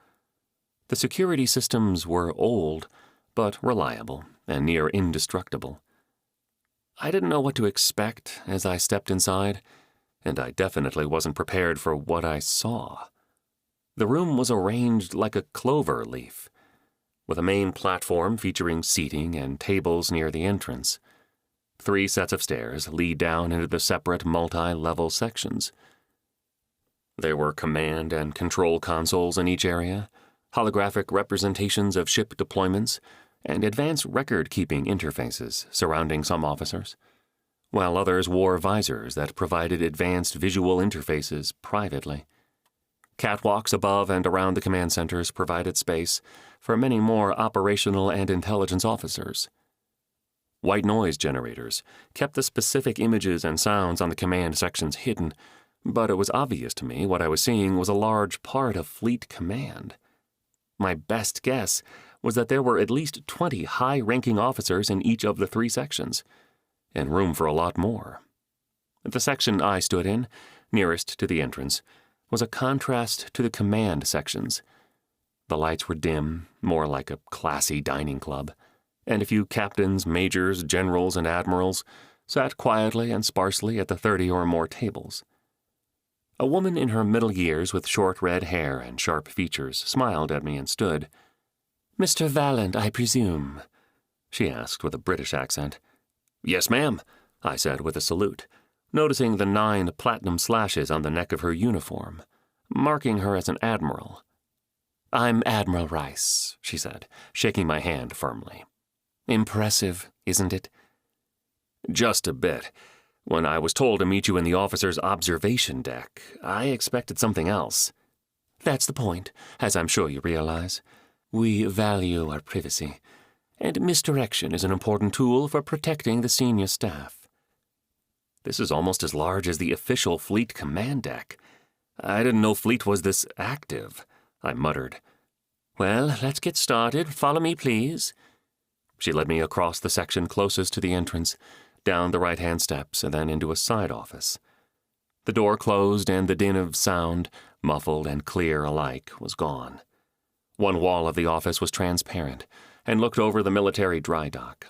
The security systems were old, but reliable and near indestructible. I didn't know what to expect as I stepped inside, and I definitely wasn't prepared for what I saw. The room was arranged like a clover leaf, with a main platform featuring seating and tables near the entrance. 3 sets of stairs lead down into the separate multi-level sections. There were command and control consoles in each area, holographic representations of ship deployments, and advanced record-keeping interfaces surrounding some officers, while others wore visors that provided advanced visual interfaces privately. Catwalks above and around the command centers provided space for many more operational and intelligence officers. White noise generators kept the specific images and sounds on the command sections hidden, but it was obvious to me what I was seeing was a large part of Fleet Command. My best guess was that there were at least 20 high-ranking officers in each of the 3 sections, and room for a lot more. The section I stood in, nearest to the entrance, was a contrast to the command sections. The lights were dim, more like a classy dining club, and a few captains, majors, generals, and admirals sat quietly and sparsely at the 30 or more tables. A woman in her middle years with short red hair and sharp features smiled at me and stood. "Mr. Valent, I presume?" she asked with a British accent. "Yes, ma'am," I said with a salute, noticing the 9 platinum slashes on the neck of her uniform, marking her as an admiral. "I'm Admiral Rice," she said, shaking my hand firmly. "Impressive, isn't it?" "Just a bit. When I was told to meet you in the officer's observation deck, I expected something else." "That's the point, as I'm sure you realize. We value our privacy, and misdirection is an important tool for protecting the senior staff." "This is almost as large as the official Fleet Command deck. I didn't know Fleet was this active," I muttered. "Well, let's get started. Follow me, please." She led me across the section closest to the entrance, down the right-hand steps, and then into a side office. The door closed, and the din of sound, muffled and clear alike, was gone. One wall of the office was transparent and looked over the military dry dock.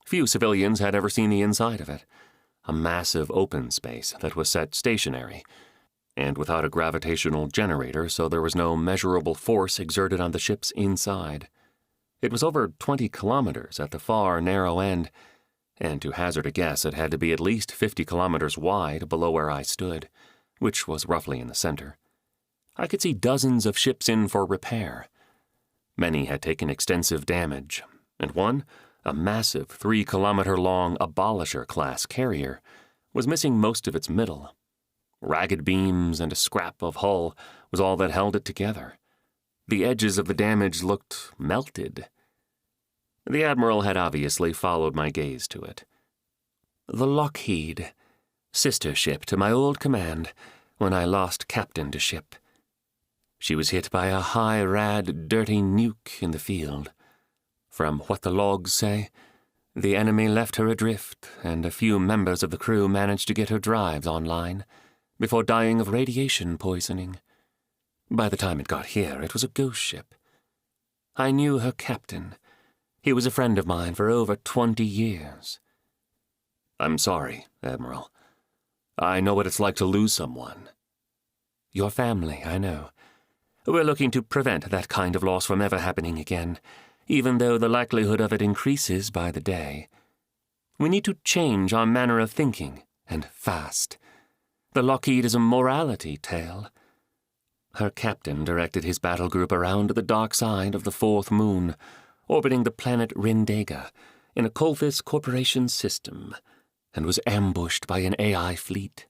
Few civilians had ever seen the inside of it, a massive open space that was set stationary, and without a gravitational generator, so there was no measurable force exerted on the ship's inside. It was over 20 kilometers at the far, narrow end, and to hazard a guess, it had to be at least 50 kilometers wide below where I stood, which was roughly in the center. I could see dozens of ships in for repair. Many had taken extensive damage, and one, a massive 3-kilometer-long Abolisher-class carrier, was missing most of its middle. Ragged beams and a scrap of hull was all that held it together. The edges of the damage looked melted. The Admiral had obviously followed my gaze to it. "The Lockheed, sister ship to my old command when I lost captain to ship. She was hit by a high-rad, dirty nuke in the field. From what the logs say, the enemy left her adrift, and a few members of the crew managed to get her drives online before dying of radiation poisoning. By the time it got here, it was a ghost ship. I knew her captain. He was a friend of mine for over 20 years. I'm sorry, Admiral. I know what it's like to lose someone." Your family, I know. We're looking to prevent that kind of loss from ever happening again, even though the likelihood of it increases by the day. We need to change our manner of thinking, and fast. The Lockheed is a morality tale. Her captain directed his battle group around the dark side of the fourth moon, orbiting the planet Rindega in a Colthus Corporation system, and was ambushed by an AI fleet.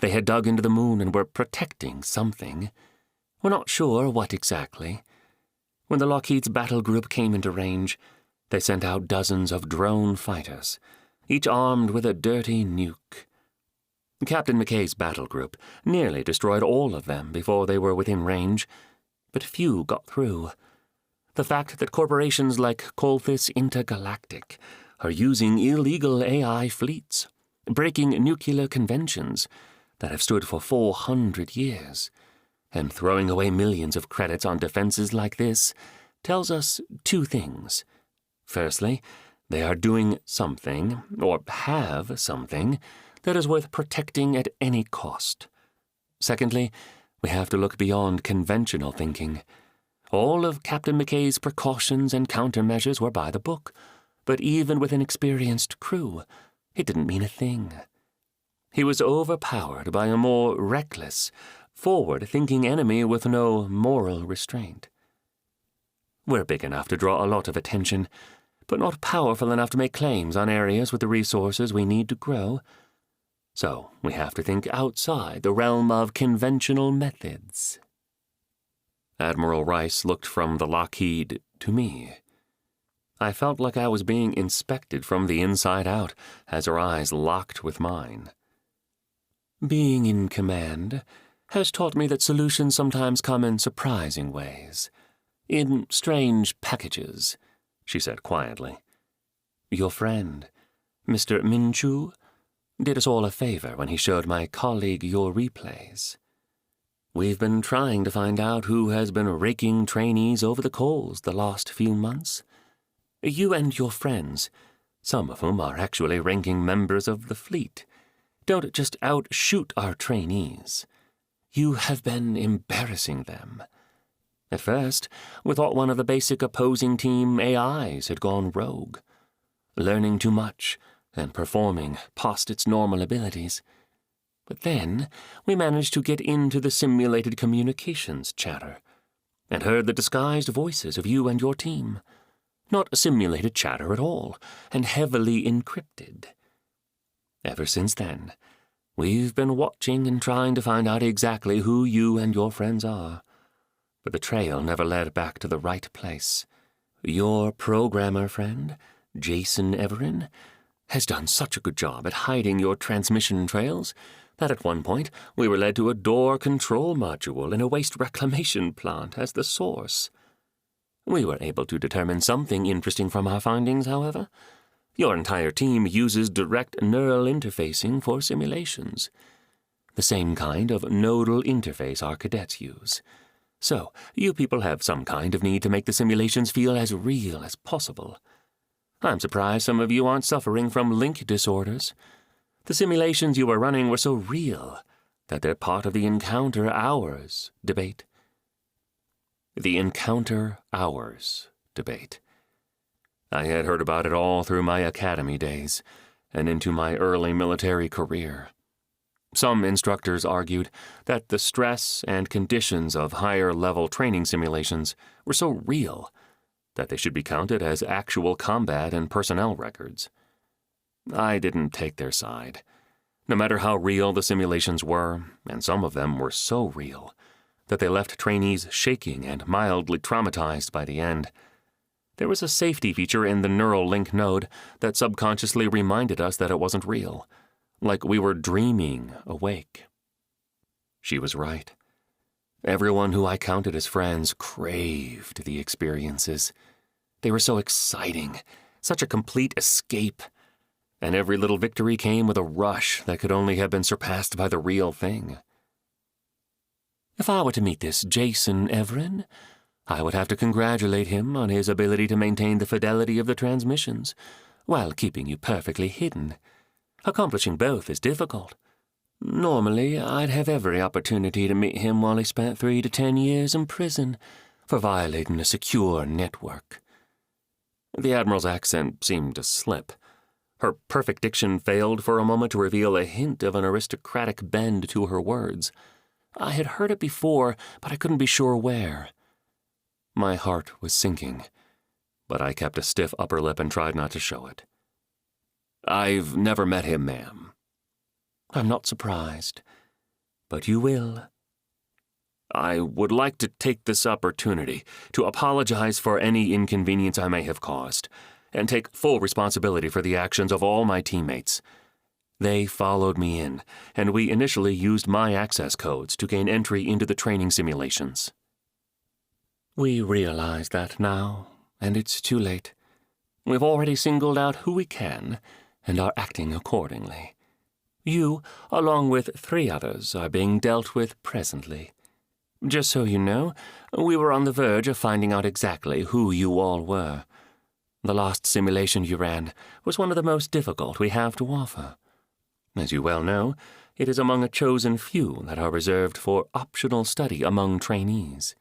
They had dug into the moon and were protecting something. We're not sure what exactly. When the Lockheed's battle group came into range, they sent out dozens of drone fighters, each armed with a dirty nuke. Captain McKay's battle group nearly destroyed all of them before they were within range, but few got through. The fact that corporations like Colthus Intergalactic are using illegal AI fleets, breaking nuclear conventions that have stood for 400 years, and throwing away millions of credits on defenses like this tells us two things. Firstly, they are doing something, or have something, that is worth protecting at any cost. Secondly, we have to look beyond conventional thinking. All of Captain McKay's precautions and countermeasures were by the book, but even with an experienced crew, it didn't mean a thing. He was overpowered by a more reckless, forward-thinking enemy with no moral restraint. We're big enough to draw a lot of attention, but not powerful enough to make claims on areas with the resources we need to grow. So we have to think outside the realm of conventional methods. Admiral Rice looked from the Lockheed to me. I felt like I was being inspected from the inside out as her eyes locked with mine. Being in command has taught me that solutions sometimes come in surprising ways, in strange packages, she said quietly. Your friend, Mr. Minchu, did us all a favor when he showed my colleague your replays. We've been trying to find out who has been raking trainees over the coals the last few months. You and your friends, some of whom are actually ranking members of the fleet, don't just outshoot our trainees. You have been embarrassing them. At first, we thought one of the basic opposing team AIs had gone rogue, learning too much and performing past its normal abilities. But then we managed to get into the simulated communications chatter and heard the disguised voices of you and your team. Not a simulated chatter at all, and heavily encrypted. Ever since then, we've been watching and trying to find out exactly who you and your friends are, but the trail never led back to the right place. Your programmer friend, Jason Everin, has done such a good job at hiding your transmission trails that at one point we were led to a door control module in a waste reclamation plant as the source. We were able to determine something interesting from our findings, however. Your entire team uses direct neural interfacing for simulations, the same kind of nodal interface our cadets use. So, you people have some kind of need to make the simulations feel as real as possible. I'm surprised some of you aren't suffering from link disorders. The simulations you were running were so real that they're part of the encounter hours debate. The encounter hours debate. I had heard about it all through my academy days and into my early military career. Some instructors argued that the stress and conditions of higher-level training simulations were so real that they should be counted as actual combat and personnel records. I didn't take their side. No matter how real the simulations were, and some of them were so real that they left trainees shaking and mildly traumatized by the end, there was a safety feature in the neural link node that subconsciously reminded us that it wasn't real, like we were dreaming awake. She was right. Everyone who I counted as friends craved the experiences. They were so exciting, such a complete escape, and every little victory came with a rush that could only have been surpassed by the real thing. If I were to meet this Jason Everin, I would have to congratulate him on his ability to maintain the fidelity of the transmissions, while keeping you perfectly hidden. Accomplishing both is difficult. Normally, I'd have every opportunity to meet him while he spent 3 to 10 years in prison for violating a secure network. The Admiral's accent seemed to slip. Her perfect diction failed for a moment to reveal a hint of an aristocratic bend to her words. I had heard it before, but I couldn't be sure where. My heart was sinking, but I kept a stiff upper lip and tried not to show it. "I've never met him, ma'am." "I'm not surprised, but you will." "I would like to take this opportunity to apologize for any inconvenience I may have caused, and take full responsibility for the actions of all my teammates. They followed me in, and we initially used my access codes to gain entry into the training simulations." "We realize that now, and it's too late. We've already singled out who we can, and are acting accordingly. You, along with 3 others, are being dealt with presently. Just so you know, we were on the verge of finding out exactly who you all were. The last simulation you ran was one of the most difficult we have to offer. As you well know, it is among a chosen few that are reserved for optional study among trainees.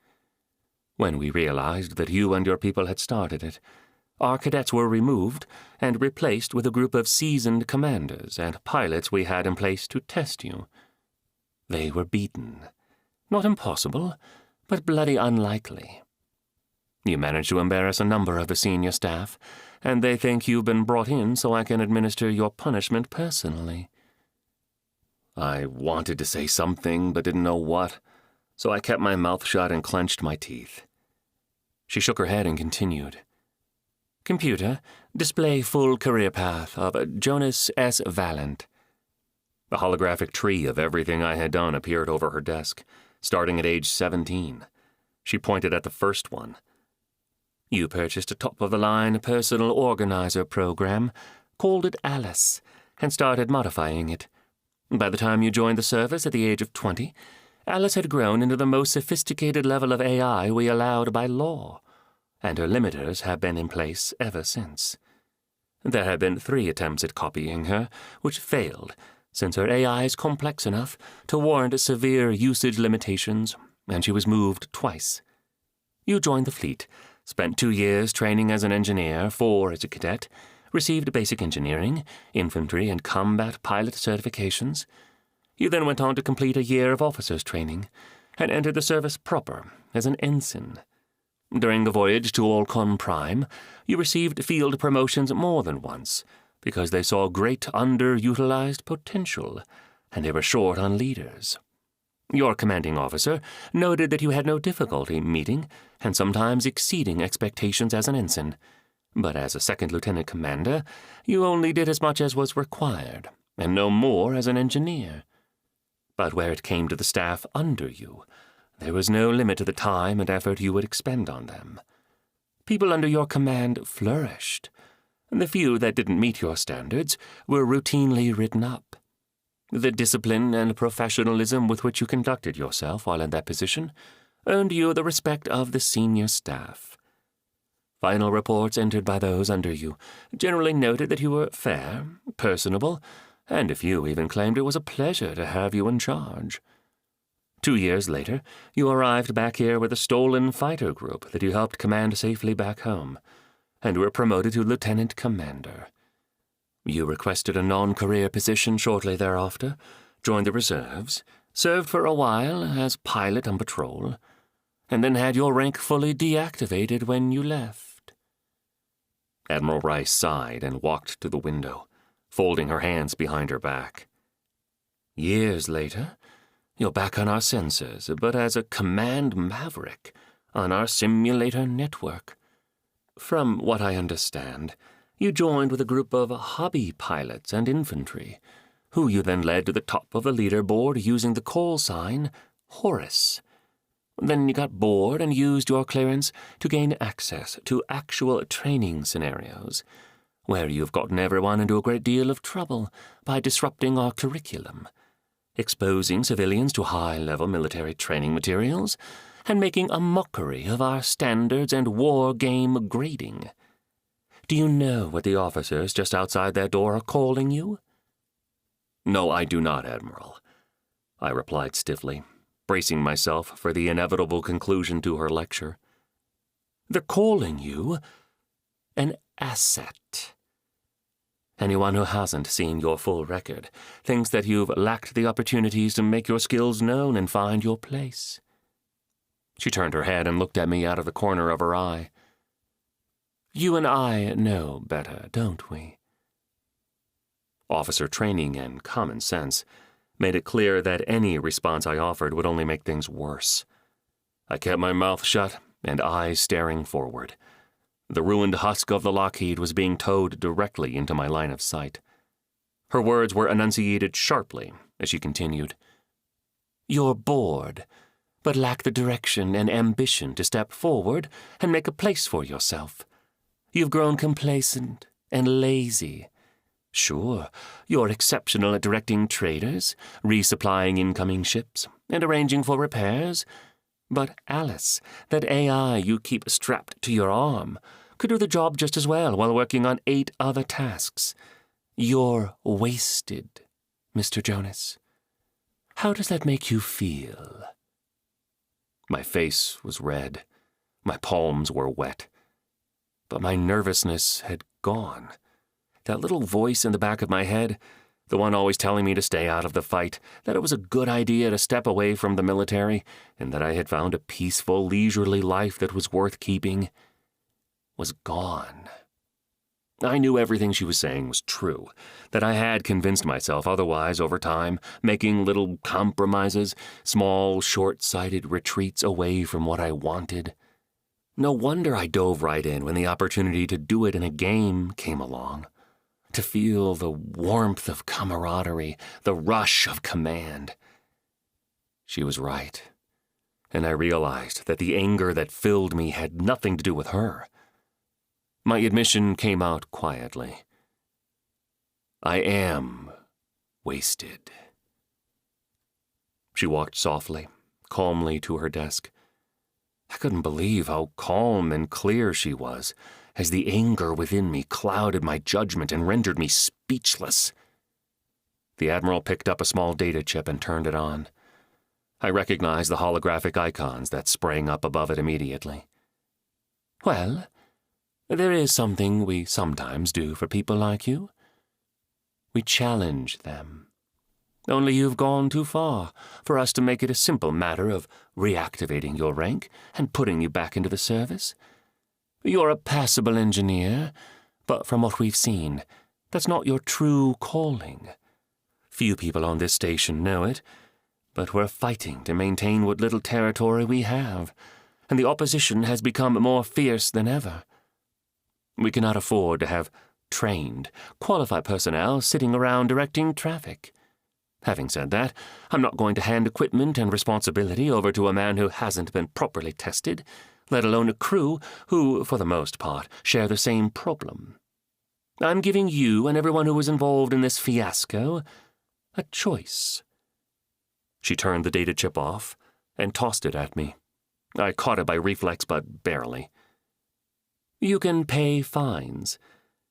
When we realized that you and your people had started it, our cadets were removed and replaced with a group of seasoned commanders and pilots we had in place to test you. They were beaten. Not impossible, but bloody unlikely. You managed to embarrass a number of the senior staff, and they think you've been brought in so I can administer your punishment personally." I wanted to say something, but didn't know what, so I kept my mouth shut and clenched my teeth. She shook her head and continued. "Computer, display full career path of Jonas S. Valent." The holographic tree of everything I had done appeared over her desk, starting at age 17. She pointed at the first one. "You purchased a top-of-the-line personal organizer program, called it Alice, and started modifying it. By the time you joined the service at the age of 20, Alice had grown into the most sophisticated level of AI we allowed by law, and her limiters have been in place ever since. There have been 3 attempts at copying her, which failed, since her AI is complex enough to warrant severe usage limitations, and she was moved twice. You joined the fleet, spent 2 years training as an engineer, 4 as a cadet, received basic engineering, infantry, and combat pilot certifications. You then went on to complete a year of officers' training, and entered the service proper as an ensign. During the voyage to Olcon Prime, you received field promotions more than once, because they saw great underutilized potential, and they were short on leaders. Your commanding officer noted that you had no difficulty meeting and sometimes exceeding expectations as an ensign, but as a second lieutenant commander, you only did as much as was required, and no more as an engineer. But where it came to the staff under you, there was no limit to the time and effort you would expend on them. People under your command flourished, and the few that didn't meet your standards were routinely written up. The discipline and professionalism with which you conducted yourself while in that position earned you the respect of the senior staff. Final reports entered by those under you generally noted that you were fair, personable, and a few even claimed it was a pleasure to have you in charge. 2 years later, you arrived back here with a stolen fighter group that you helped command safely back home, and were promoted to lieutenant commander. You requested a non-career position shortly thereafter, joined the reserves, served for a while as pilot on patrol, and then had your rank fully deactivated when you left. Admiral Rice sighed and walked to the window, folding her hands behind her back. Years later, you're back on our sensors, but as a command maverick on our simulator network. From what I understand, you joined with a group of hobby pilots and infantry, who you then led to the top of the leaderboard using the call sign Horus. Then you got bored and used your clearance to gain access to actual training scenarios, where you've gotten everyone into a great deal of trouble by disrupting our curriculum, exposing civilians to high-level military training materials, and making a mockery of our standards and war game grading. Do you know what the officers just outside their door are calling you? No, I do not, Admiral. I replied stiffly, bracing myself for the inevitable conclusion to her lecture. "They're calling you an asset. Anyone who hasn't seen your full record thinks that you've lacked the opportunities to make your skills known and find your place." She turned her head and looked at me out of the corner of her eye. "You and I know better, don't we?" Officer training and common sense made it clear that any response I offered would only make things worse. I kept my mouth shut and eyes staring forward. The ruined husk of the Lockheed was being towed directly into my line of sight. Her words were enunciated sharply as she continued. "You're bored, but lack the direction and ambition to step forward and make a place for yourself. You've grown complacent and lazy. Sure, you're exceptional at directing traders, resupplying incoming ships, and arranging for repairs. But Alice, that AI you keep strapped to your arm, could do the job just as well while working on 8 other tasks. You're wasted, Mr. Jonas. How does that make you feel?" My face was red. My palms were wet. But my nervousness had gone. That little voice in the back of my head, the one always telling me to stay out of the fight, that it was a good idea to step away from the military, and that I had found a peaceful, leisurely life that was worth keeping, was gone. I knew everything she was saying was true, that I had convinced myself otherwise over time, making little compromises, small, short-sighted retreats away from what I wanted. No wonder I dove right in when the opportunity to do it in a game came along. To feel the warmth of camaraderie, the rush of command. She was right, and I realized that the anger that filled me had nothing to do with her. My admission came out quietly. I am wasted. She walked softly, calmly to her desk. I couldn't believe how calm and clear she was, as the anger within me clouded my judgment and rendered me speechless. The Admiral picked up a small data chip and turned it on. I recognized the holographic icons that sprang up above it immediately. "Well, there is something we sometimes do for people like you. We challenge them. Only you've gone too far for us to make it a simple matter of reactivating your rank and putting you back into the service. You're a passable engineer, but from what we've seen, that's not your true calling. Few people on this station know it, but we're fighting to maintain what little territory we have, and the opposition has become more fierce than ever. We cannot afford to have trained, qualified personnel sitting around directing traffic. Having said that, I'm not going to hand equipment and responsibility over to a man who hasn't been properly tested, let alone a crew who, for the most part, share the same problem. I'm giving you and everyone who was involved in this fiasco a choice." She turned the data chip off and tossed it at me. I caught it by reflex, but barely. "You can pay fines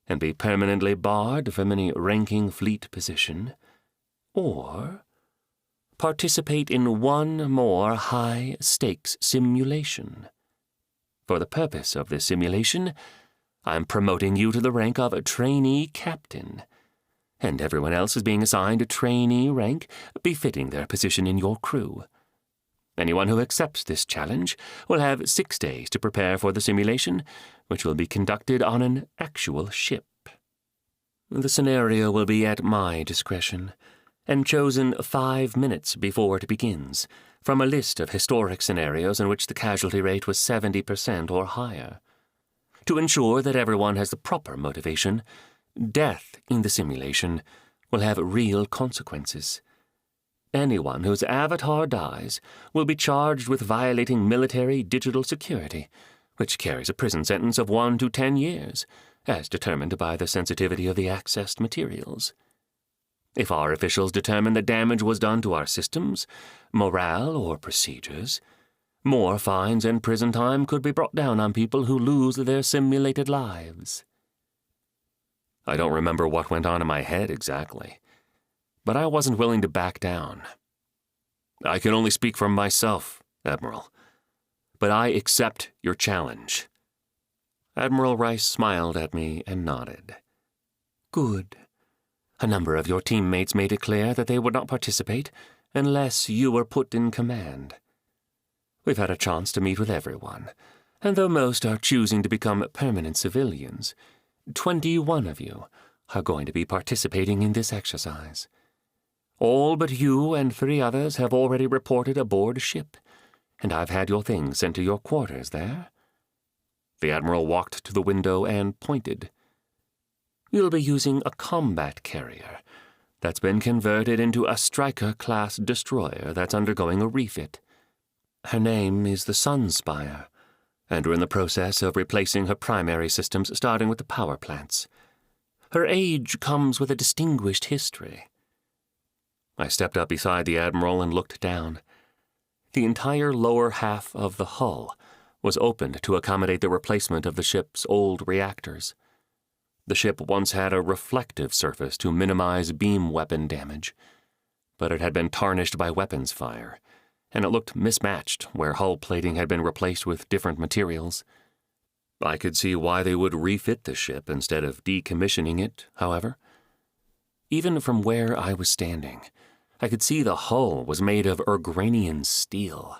and be permanently barred from any ranking fleet position, or participate in one more high-stakes simulation. For the purpose of this simulation, I'm promoting you to the rank of a trainee captain, and everyone else is being assigned a trainee rank befitting their position in your crew. Anyone who accepts this challenge will have 6 days to prepare for the simulation, which will be conducted on an actual ship. The scenario will be at my discretion, and chosen 5 minutes before it begins, from a list of historic scenarios in which the casualty rate was 70% or higher. To ensure that everyone has the proper motivation, death in the simulation will have real consequences. Anyone whose avatar dies will be charged with violating military digital security, which carries a prison sentence of 1 to 10 years, as determined by the sensitivity of the accessed materials. If our officials determine that damage was done to our systems, morale, or procedures, more fines and prison time could be brought down on people who lose their simulated lives." I don't remember what went on in my head exactly, but I wasn't willing to back down. I can only speak for myself, Admiral. But I accept your challenge. Admiral Rice smiled at me and nodded. Good. A number of your teammates made it clear that they would not participate unless you were put in command. We've had a chance to meet with everyone, and though most are choosing to become permanent civilians, 21 of you are going to be participating in this exercise. All but you and 3 others have already reported aboard ship, and I've had your things sent to your quarters there. The Admiral walked to the window and pointed. You'll be using a combat carrier that's been converted into a Striker-class destroyer that's undergoing a refit. Her name is the Sunspire, and we're in the process of replacing her primary systems, starting with the power plants. Her age comes with a distinguished history. I stepped up beside the Admiral and looked down. The entire lower half of the hull was opened to accommodate the replacement of the ship's old reactors. The ship once had a reflective surface to minimize beam weapon damage, but it had been tarnished by weapons fire, and it looked mismatched where hull plating had been replaced with different materials. I could see why they would refit the ship instead of decommissioning it, however. Even from where I was standing, I could see the hull was made of Urgranian steel,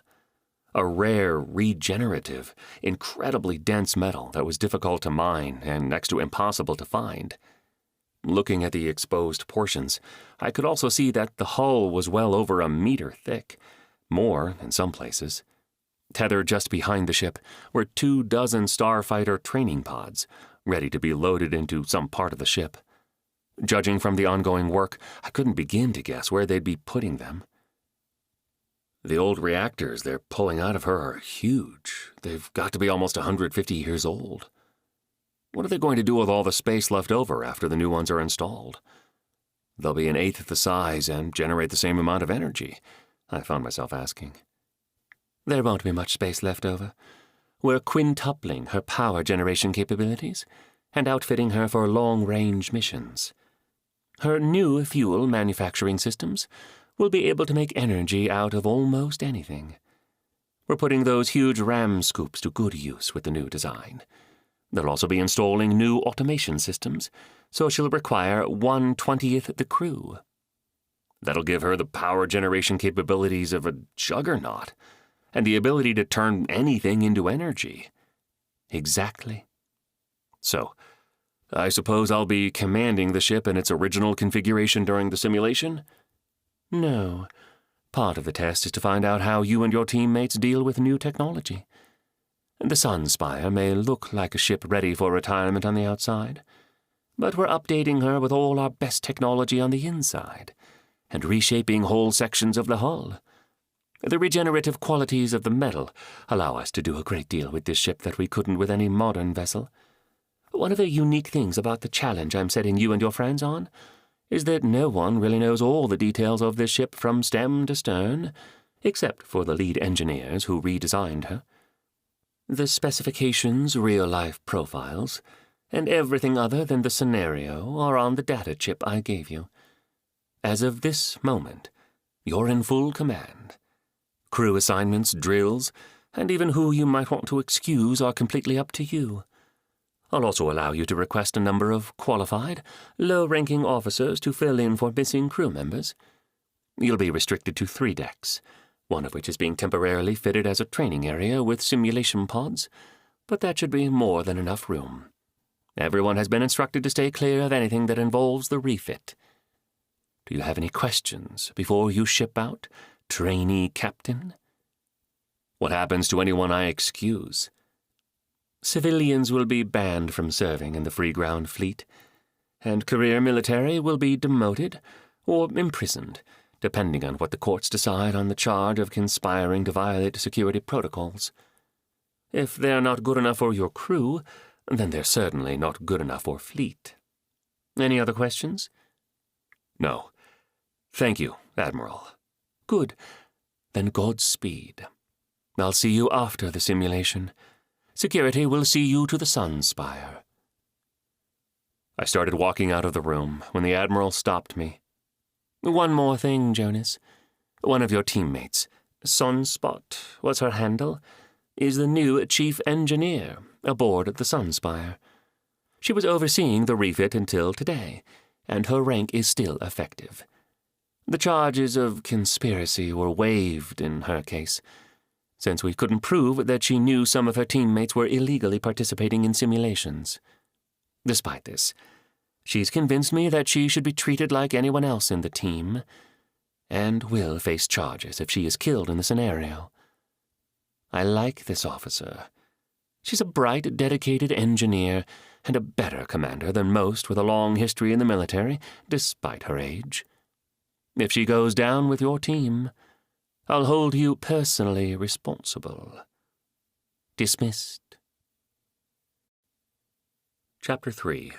a rare, regenerative, incredibly dense metal that was difficult to mine and next to impossible to find. Looking at the exposed portions, I could also see that the hull was well over a meter thick, more in some places. Tethered just behind the ship were 24 starfighter training pods, ready to be loaded into some part of the ship. Judging from the ongoing work, I couldn't begin to guess where they'd be putting them. The old reactors they're pulling out of her are huge. They've got to be almost 150 years old. What are they going to do with all the space left over after the new ones are installed? They'll be 1/8 the size and generate the same amount of energy, I found myself asking. There won't be much space left over. We're quintupling her power generation capabilities and outfitting her for long-range missions. Her new fuel manufacturing systems will be able to make energy out of almost anything. We're putting those huge ram scoops to good use with the new design. They'll also be installing new automation systems, so she'll require 1/20th the crew. That'll give her the power generation capabilities of a juggernaut, and the ability to turn anything into energy. Exactly. So, I suppose I'll be commanding the ship in its original configuration during the simulation? No. Part of the test is to find out how you and your teammates deal with new technology. The Sunspire may look like a ship ready for retirement on the outside, but we're updating her with all our best technology on the inside, and reshaping whole sections of the hull. The regenerative qualities of the metal allow us to do a great deal with this ship that we couldn't with any modern vessel. One of the unique things about the challenge I'm setting you and your friends on is that no one really knows all the details of this ship from stem to stern, except for the lead engineers who redesigned her. The specifications, real-life profiles, and everything other than the scenario are on the data chip I gave you. As of this moment, you're in full command. Crew assignments, drills, and even who you might want to excuse are completely up to you. I'll also allow you to request a number of qualified, low-ranking officers to fill in for missing crew members. You'll be restricted to 3 decks, one of which is being temporarily fitted as a training area with simulation pods, but that should be more than enough room. Everyone has been instructed to stay clear of anything that involves the refit. Do you have any questions before you ship out, trainee captain? What happens to anyone I excuse? Civilians will be banned from serving in the Freeground Fleet, and career military will be demoted or imprisoned, depending on what the courts decide on the charge of conspiring to violate security protocols. If they're not good enough for your crew, then they're certainly not good enough for Fleet. Any other questions? No. Thank you, Admiral. Good. Then Godspeed. I'll see you after the simulation. Security will see you to the Sunspire. I started walking out of the room when the Admiral stopped me. One more thing, Jonas. One of your teammates, Sunspot was her handle, is the new chief engineer aboard the Sunspire. She was overseeing the refit until today, and her rank is still effective. The charges of conspiracy were waived in her case, since we couldn't prove that she knew some of her teammates were illegally participating in simulations. Despite this, she's convinced me that she should be treated like anyone else in the team, and will face charges if she is killed in the scenario. I like this officer. She's a bright, dedicated engineer, and a better commander than most with a long history in the military, despite her age. If she goes down with your team, I'll hold you personally responsible. Dismissed. Chapter 3.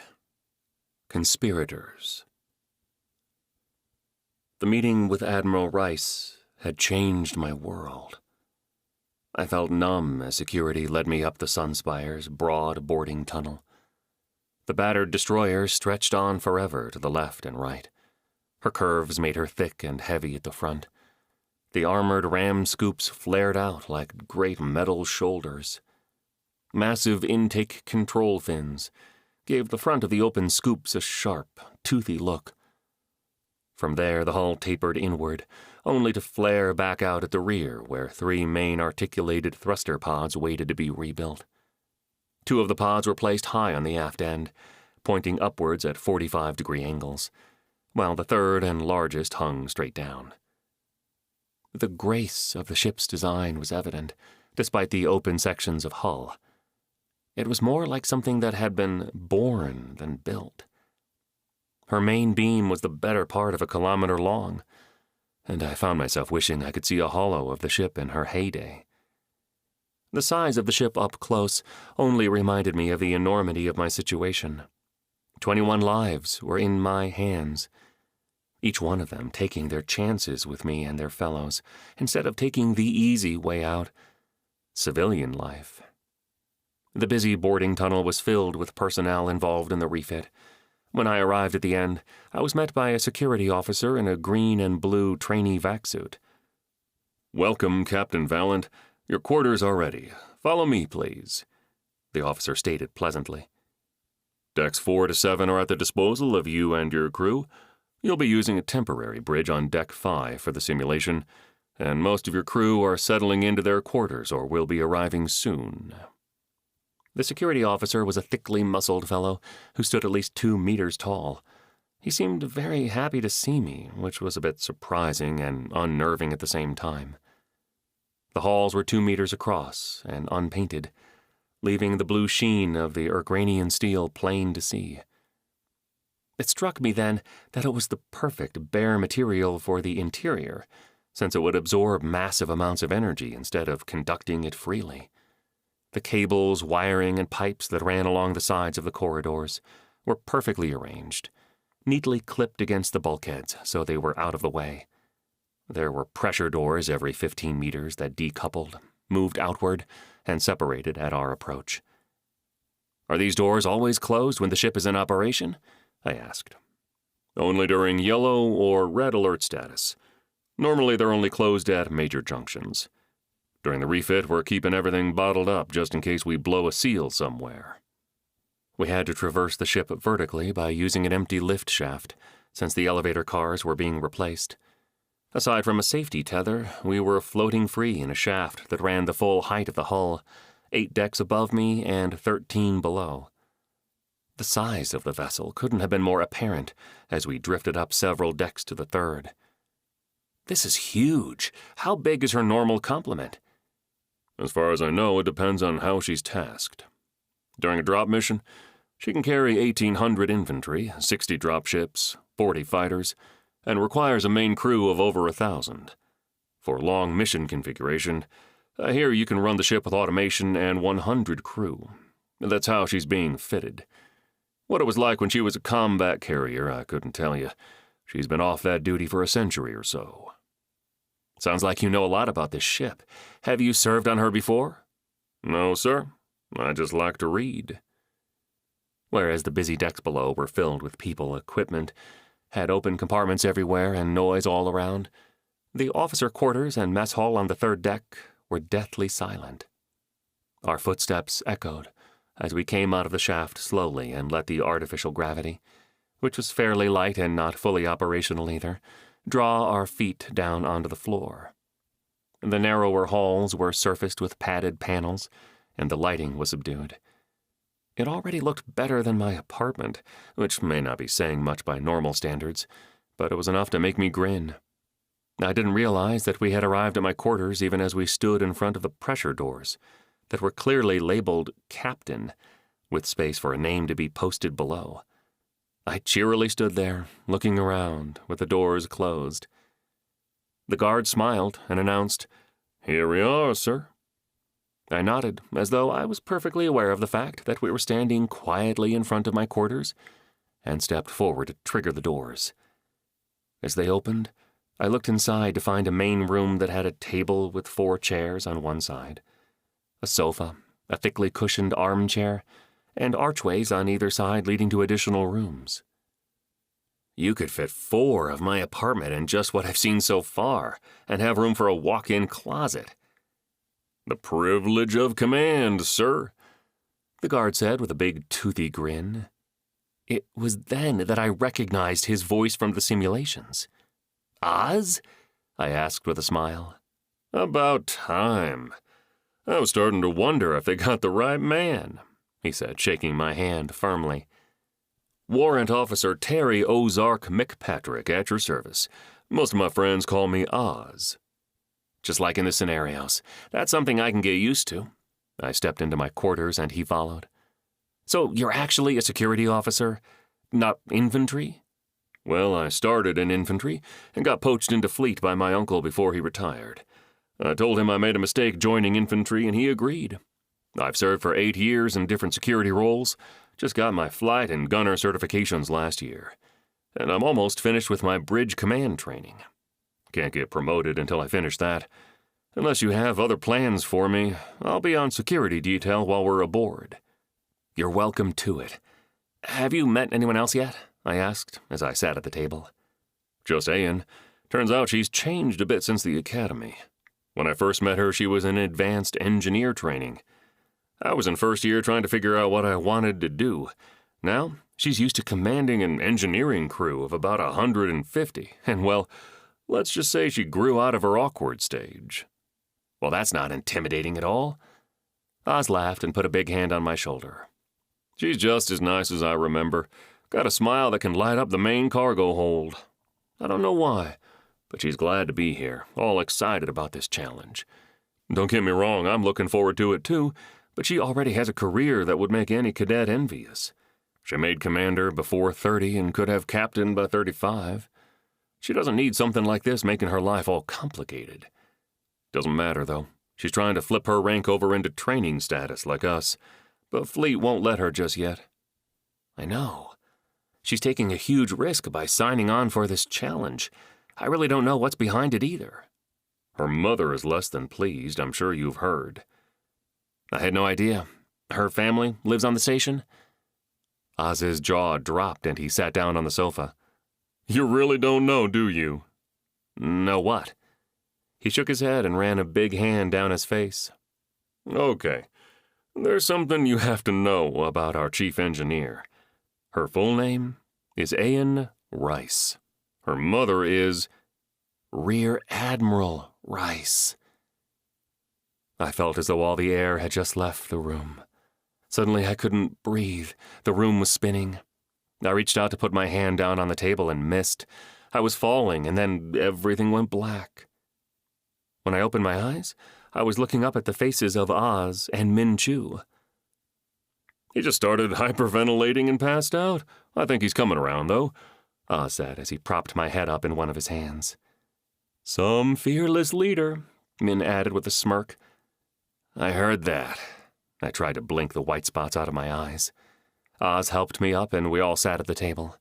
Conspirators. The meeting with Admiral Rice had changed my world. I felt numb as security led me up the Sunspire's broad boarding tunnel. The battered destroyer stretched on forever to the left and right. Her curves made her thick and heavy at the front. The armored ram scoops flared out like great metal shoulders. Massive intake control fins gave the front of the open scoops a sharp, toothy look. From there, the hull tapered inward, only to flare back out at the rear where 3 main articulated thruster pods waited to be rebuilt. 2 of the pods were placed high on the aft end, pointing upwards at 45-degree angles, while the third and largest hung straight down. The grace of the ship's design was evident, despite the open sections of hull. It was more like something that had been born than built. Her main beam was the better part of a kilometer long, and I found myself wishing I could see a hollow of the ship in her heyday. The size of the ship up close only reminded me of the enormity of my situation. 21 lives were in my hands, each one of them taking their chances with me and their fellows, instead of taking the easy way out, civilian life. The busy boarding tunnel was filled with personnel involved in the refit. When I arrived at the end, I was met by a security officer in a green and blue trainee vac suit. "Welcome, Captain Valent. Your quarters are ready. Follow me, please," the officer stated pleasantly. "Decks 4 to 7 are at the disposal of you and your crew. You'll be using a temporary bridge on Deck 5 for the simulation, and most of your crew are settling into their quarters or will be arriving soon." The security officer was a thickly muscled fellow who stood at least 2 meters tall. He seemed very happy to see me, which was a bit surprising and unnerving at the same time. The halls were 2 meters across and unpainted, leaving the blue sheen of the Urgranian steel plain to see. It struck me then that it was the perfect bare material for the interior, since it would absorb massive amounts of energy instead of conducting it freely. The cables, wiring, and pipes that ran along the sides of the corridors were perfectly arranged, neatly clipped against the bulkheads so they were out of the way. There were pressure doors every 15 meters that decoupled, moved outward, and separated at our approach. "Are these doors always closed when the ship is in operation?" I asked. "Only during yellow or red alert status. Normally they're only closed at major junctions. During the refit, we're keeping everything bottled up just in case we blow a seal somewhere." We had to traverse the ship vertically by using an empty lift shaft, since the elevator cars were being replaced. Aside from a safety tether, we were floating free in a shaft that ran the full height of the hull, 8 decks above me and 13 below. The size of the vessel couldn't have been more apparent as we drifted up several decks to the 3rd. "This is huge. How big is her normal complement?" "As far as I know, it depends on how she's tasked. During a drop mission, she can carry 1,800 infantry, 60 dropships, 40 fighters, and requires a main crew of over 1,000. For long mission configuration, I hear you can run the ship with automation and 100 crew. That's how she's being fitted. What it was like when she was a combat carrier, I couldn't tell you. She's been off that duty for a century or so." "Sounds like you know a lot about this ship. Have you served on her before?" "No, sir. I just like to read." Whereas the busy decks below were filled with people, equipment, had open compartments everywhere and noise all around, The officer quarters and mess hall on the third deck were deathly silent. Our footsteps echoed as we came out of the shaft slowly and let the artificial gravity, which was fairly light and not fully operational either, draw our feet down onto the floor. The narrower halls were surfaced with padded panels, and the lighting was subdued. It already looked better than my apartment, which may not be saying much by normal standards, but it was enough to make me grin. I didn't realize that we had arrived at my quarters even as we stood in front of the pressure doors that were clearly labeled Captain, with space for a name to be posted below. I cheerily stood there, looking around, with the doors closed. The guard smiled and announced, "Here we are, sir." I nodded, as though I was perfectly aware of the fact that we were standing quietly in front of my quarters, and stepped forward to trigger the doors. As they opened, I looked inside to find a main room that had a table with 4 chairs on one side, a sofa, a thickly cushioned armchair, and archways on either side leading to additional rooms. You could fit 4 of my apartment in just what I've seen so far, and have room for a walk-in closet. "The privilege of command, sir," the guard said with a big toothy grin. It was then that I recognized his voice from the simulations. "Oz?" I asked with a smile. "About time. I was starting to wonder if they got the right man," he said, shaking my hand firmly. "Warrant Officer Terry Ozark McPatrick at your service. Most of my friends call me Oz." Just like in the scenarios. That's something I can get used to. I stepped into my quarters and he followed. "So you're actually a security officer? Not infantry?" "Well, I started in infantry and got poached into fleet by my uncle before he retired. I told him I made a mistake joining infantry and he agreed. I've served for 8 years in different security roles, just got my flight and gunner certifications last year, and I'm almost finished with my bridge command training. Can't get promoted until I finish that. Unless you have other plans for me, I'll be on security detail while we're aboard." "You're welcome to it. Have you met anyone else yet?" I asked as I sat at the table. "Just Ayan. Turns out she's changed a bit since the academy. When I first met her, she was in advanced engineer training. I was in first year trying to figure out what I wanted to do. Now, she's used to commanding an engineering crew of about 150, and well, let's just say she grew out of her awkward stage." "Well, that's not intimidating at all." Oz laughed and put a big hand on my shoulder. "She's just as nice as I remember. Got a smile that can light up the main cargo hold. I don't know why, but she's glad to be here, all excited about this challenge. Don't get me wrong, I'm looking forward to it too, but she already has a career that would make any cadet envious. She made commander before 30 and could have captain by 35. She doesn't need something like this making her life all complicated. Doesn't matter, though. She's trying to flip her rank over into training status like us, but Fleet won't let her just yet." "I know. She's taking a huge risk by signing on for this challenge. I really don't know what's behind it either." "Her mother is less than pleased, I'm sure you've heard." "I had no idea. Her family lives on the station?" Oz's jaw dropped and he sat down on the sofa. "You really don't know, do you?" "Know what?" He shook his head and ran a big hand down his face. "Okay. There's something you have to know about our chief engineer. Her full name is Ayan Rice. Her mother is Rear Admiral Rice." I felt as though all the air had just left the room. Suddenly I couldn't breathe. The room was spinning. I reached out to put my hand down on the table and missed. I was falling, and then everything went black. When I opened my eyes, I was looking up at the faces of Oz and Min Chu. "He just started hyperventilating and passed out. I think he's coming around, though," Oz said as he propped my head up in one of his hands. "Some fearless leader," Min added with a smirk. "I heard that." I tried to blink the white spots out of my eyes. Oz helped me up and we all sat at the table.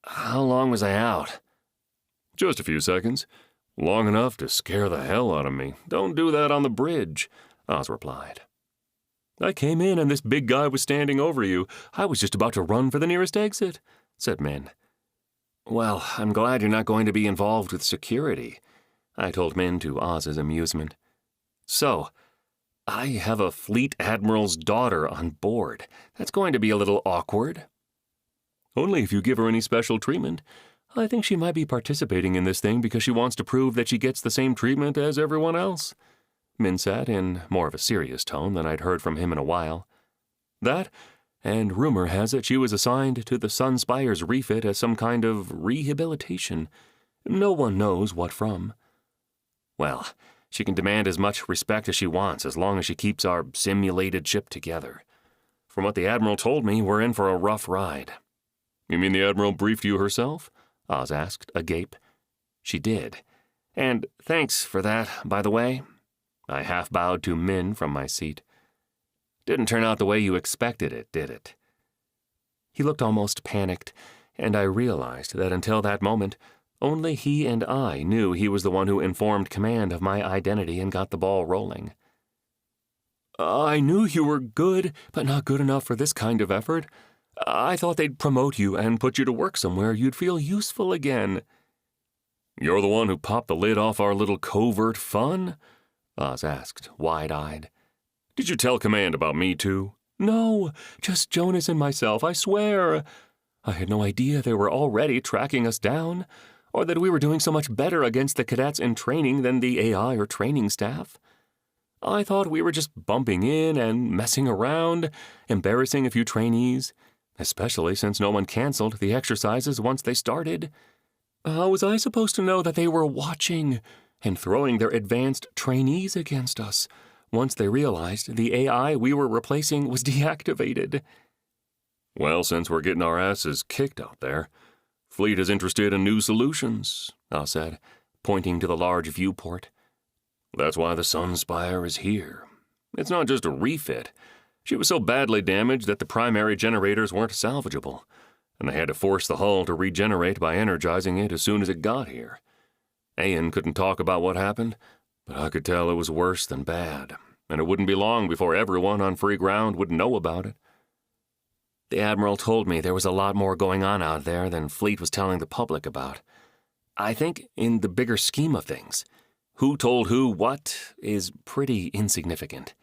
"How long was I out?" "Just a few seconds. Long enough to scare the hell out of me. Don't do that on the bridge," Oz replied. "I came in and this big guy was standing over you. I was just about to run for the nearest exit," said Min. "Well, I'm glad you're not going to be involved with security. I told Min to Oz's amusement. So, I have a fleet admiral's daughter on board. That's going to be a little awkward. Only if you give her any special treatment. I think she might be participating in this thing because she wants to prove that she gets the same treatment as everyone else, Min said in more of a serious tone than I'd heard from him in a while. That, and rumor has it she was assigned to the Sunspire's refit as some kind of rehabilitation. No one knows what from. Well, she can demand as much respect as she wants as long as she keeps our simulated ship together. From what the Admiral told me, we're in for a rough ride. You mean the Admiral briefed you herself? Oz asked, agape. She did. And thanks for that, by the way. I half bowed to Min from my seat. Didn't turn out the way you expected it, did it? He looked almost panicked, and I realized that until that moment, only he and I knew he was the one who informed command of my identity and got the ball rolling. I knew you were good, but not good enough for this kind of effort. I thought they'd promote you and put you to work somewhere you'd feel useful again. You're the one who popped the lid off our little covert fun? Oz asked, wide-eyed. Did you tell command about me, too? No, just Jonas and myself, I swear. I had no idea they were already tracking us down, or that we were doing so much better against the cadets in training than the AI or training staff. I thought we were just bumping in and messing around, embarrassing a few trainees, especially since no one canceled the exercises once they started. How was I supposed to know that they were watching and throwing their advanced trainees against us once they realized the AI we were replacing was deactivated? Well, since we're getting our asses kicked out there, Fleet is interested in new solutions, I said, pointing to the large viewport. That's why the Sunspire is here. It's not just a refit. She was so badly damaged that the primary generators weren't salvageable, and they had to force the hull to regenerate by energizing it as soon as it got here. Ian couldn't talk about what happened, but I could tell it was worse than bad, and it wouldn't be long before everyone on Freeground would know about it. The Admiral told me there was a lot more going on out there than Fleet was telling the public about. I think, in the bigger scheme of things, who told who what is pretty insignificant.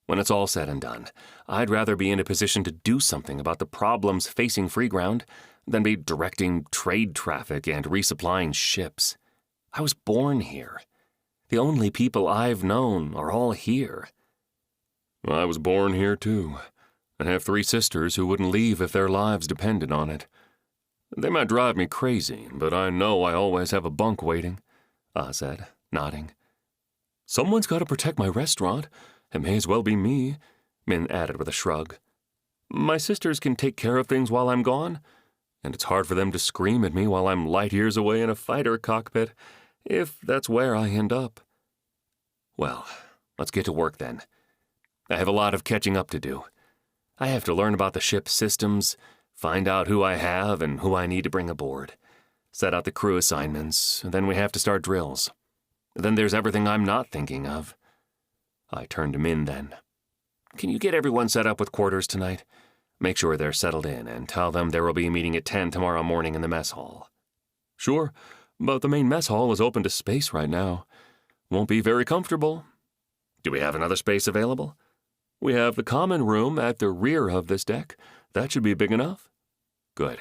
When it's all said and done, I'd rather be in a position to do something about the problems facing Freeground than be directing trade traffic and resupplying ships. I was born here. The only people I've known are all here. I was born here, too, and have 3 sisters who wouldn't leave if their lives depended on it. They might drive me crazy, but I know I always have a bunk waiting, I said, nodding. Someone's got to protect my restaurant. It may as well be me, Min added with a shrug. My sisters can take care of things while I'm gone, and it's hard for them to scream at me while I'm light years away in a fighter cockpit, if that's where I end up. Well, let's get to work then. I have a lot of catching up to do. I have to learn about the ship's systems, find out who I have and who I need to bring aboard, set out the crew assignments, and then we have to start drills. Then there's everything I'm not thinking of. I turned to Min then. Can you get everyone set up with quarters tonight? Make sure they're settled in and tell them there will be a meeting at 10 tomorrow morning in the mess hall. Sure, but the main mess hall is open to space right now. Won't be very comfortable. Do we have another space available? We have the common room at the rear of this deck. That should be big enough. Good.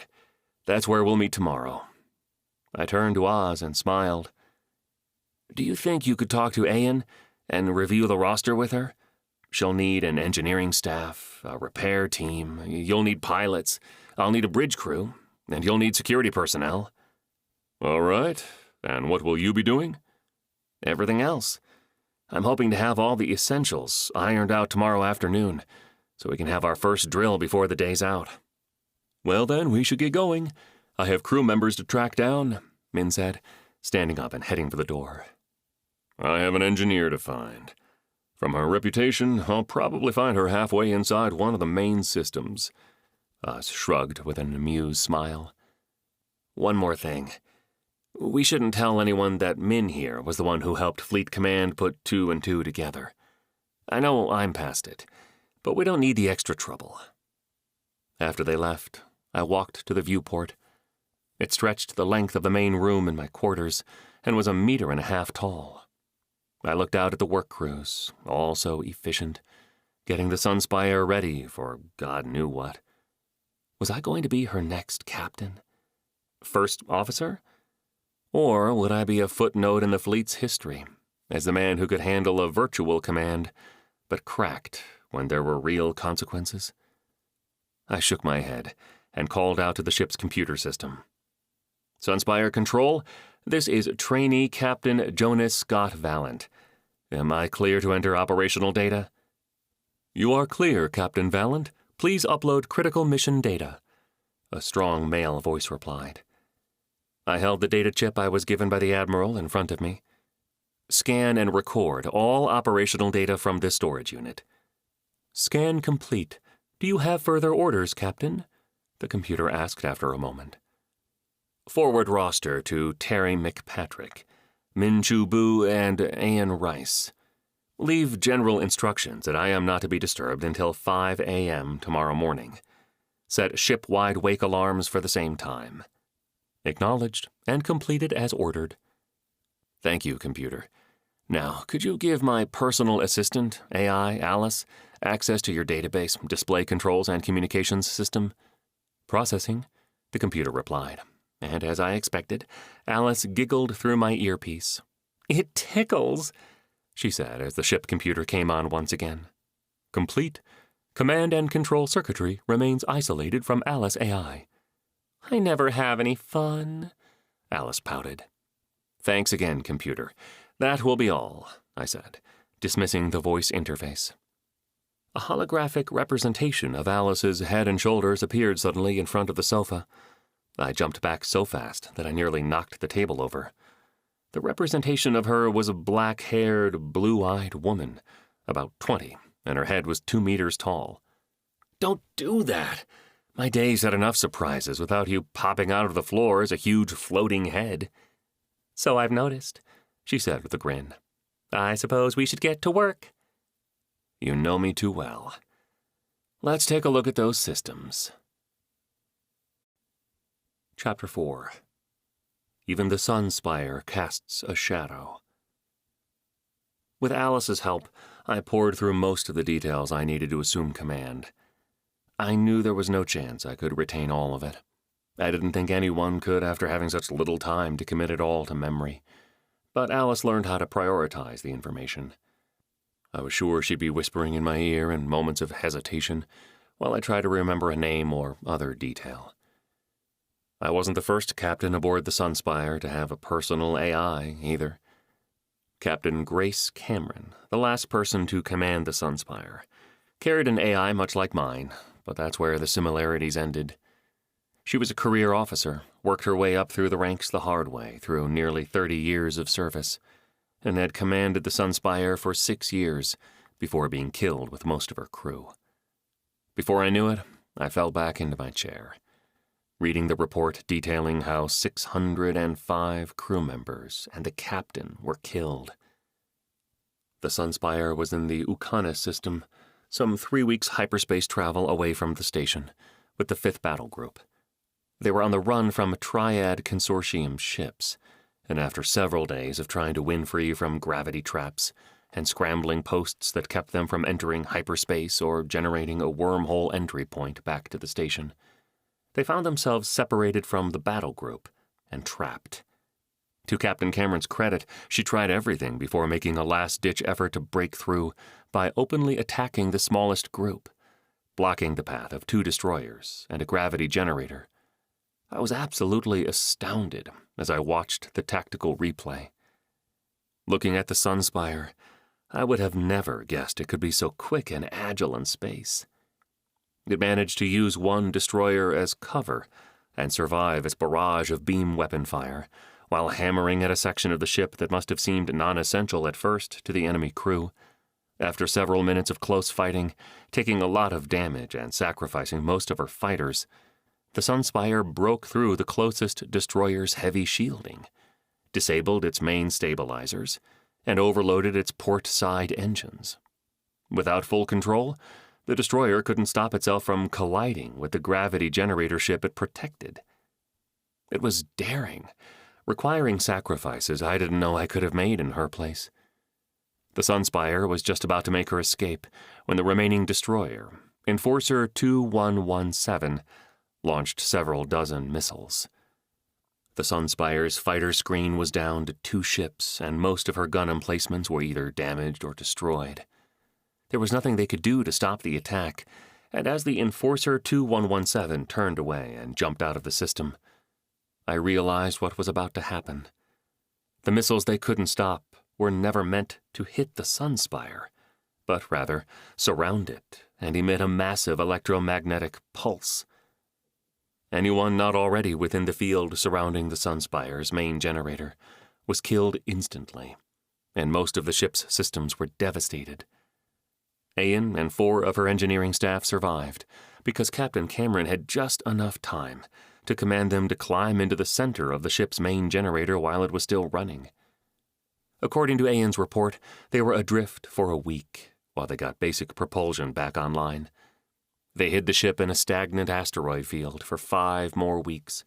That's where we'll meet tomorrow. I turned to Oz and smiled. Do you think you could talk to Ian and review the roster with her? She'll need an engineering staff, a repair team, you'll need pilots, I'll need a bridge crew, and you'll need security personnel. All right, and what will you be doing? Everything else. I'm hoping to have all the essentials ironed out tomorrow afternoon, so we can have our first drill before the day's out. Well then, we should get going. I have crew members to track down, Min said, standing up and heading for the door. I have an engineer to find. From her reputation, I'll probably find her halfway inside one of the main systems. Oz shrugged with an amused smile. One more thing. We shouldn't tell anyone that Min here was the one who helped Fleet Command put 2 and 2 together. I know I'm past it, but we don't need the extra trouble. After they left, I walked to the viewport. It stretched the length of the main room in my quarters, and was 1.5 meters tall. I looked out at the work crews, all so efficient, getting the Sunspire ready for God knew what. Was I going to be her next captain? First officer? Or would I be a footnote in the fleet's history, as the man who could handle a virtual command, but cracked when there were real consequences? I shook my head and called out to the ship's computer system. Sunspire Control, this is Trainee Captain Jonas Valent. Am I clear to enter operational data? You are clear, Captain Valent. Please upload critical mission data, a strong male voice replied. I held the data chip I was given by the Admiral in front of me. Scan and record all operational data from this storage unit. Scan complete. Do you have further orders, Captain? The computer asked after a moment. Forward roster to Terry McPatrick, Min Chu Bu, and Ian Rice. Leave general instructions that I am not to be disturbed until 5 a.m. tomorrow morning. Set ship-wide wake alarms for the same time. Acknowledged and completed as ordered. Thank you, computer. Now, could you give my personal assistant, AI, Alice, access to your database, display controls, and communications system? Processing, the computer replied. And as I expected, Alice giggled through my earpiece. It tickles, she said as the ship computer came on once again. Complete. Command and control circuitry remains isolated from Alice AI. I never have any fun, Alice pouted. Thanks again, computer. That will be all, I said, dismissing the voice interface. A holographic representation of Alice's head and shoulders appeared suddenly in front of the sofa. I jumped back so fast that I nearly knocked the table over. The representation of her was a black-haired, blue-eyed woman, about 20, and her head was 2 meters tall. Don't do that! My days had enough surprises without you popping out of the floor as a huge floating head. So I've noticed, she said with a grin. I suppose we should get to work. You know me too well. Let's take a look at those systems. Chapter 4. Even the Sunspire casts a shadow. With Alice's help, I pored through most of the details I needed to assume command. I knew there was no chance I could retain all of it. I didn't think anyone could after having such little time to commit it all to memory. But Alice learned how to prioritize the information. I was sure she'd be whispering in my ear in moments of hesitation while I tried to remember a name or other detail. I wasn't the first captain aboard the Sunspire to have a personal AI, either. Captain Grace Cameron, the last person to command the Sunspire, carried an AI much like mine, but that's where the similarities ended. She was a career officer, worked her way up through the ranks the hard way through nearly 30 years of service, and had commanded the Sunspire for 6 years before being killed with most of her crew. Before I knew it, I fell back into my chair, reading the report detailing how 605 crew members and the captain were killed. The Sunspire was in the Ukana system, some 3 weeks hyperspace travel away from the station, with the 5th Battle Group. They were on the run from Triad Consortium ships, and after several days of trying to win free from gravity traps and scrambling posts that kept them from entering hyperspace or generating a wormhole entry point back to the station, they found themselves separated from the battle group and trapped. To Captain Cameron's credit, she tried everything before making a last-ditch effort to break through by openly attacking the smallest group, blocking the path of 2 destroyers and a gravity generator. I was absolutely astounded as I watched the tactical replay. Looking at the Sunspire, I would have never guessed it could be so quick and agile in space. It managed to use 1 destroyer as cover and survive its barrage of beam weapon fire, while hammering at a section of the ship that must have seemed non-essential at first to the enemy crew. After several minutes of close fighting, taking a lot of damage and sacrificing most of her fighters, the Sunspire broke through the closest destroyer's heavy shielding, disabled its main stabilizers, and overloaded its port side engines. Without full control, the destroyer couldn't stop itself from colliding with the gravity generator ship it protected. It was daring, requiring sacrifices I didn't know I could have made in her place. The Sunspire was just about to make her escape when the remaining destroyer, Enforcer 2117, launched several dozen missiles. The Sunspire's fighter screen was down to 2 ships, and most of her gun emplacements were either damaged or destroyed. There was nothing they could do to stop the attack, and as the Enforcer 2117 turned away and jumped out of the system, I realized what was about to happen. The missiles they couldn't stop were never meant to hit the Sunspire, but rather surround it and emit a massive electromagnetic pulse. Anyone not already within the field surrounding the Sunspire's main generator was killed instantly, and most of the ship's systems were devastated. Ayan and 4 of her engineering staff survived because Captain Cameron had just enough time to command them to climb into the center of the ship's main generator while it was still running. According to Ayan's report, they were adrift for a week while they got basic propulsion back online. They hid the ship in a stagnant asteroid field for 5 more weeks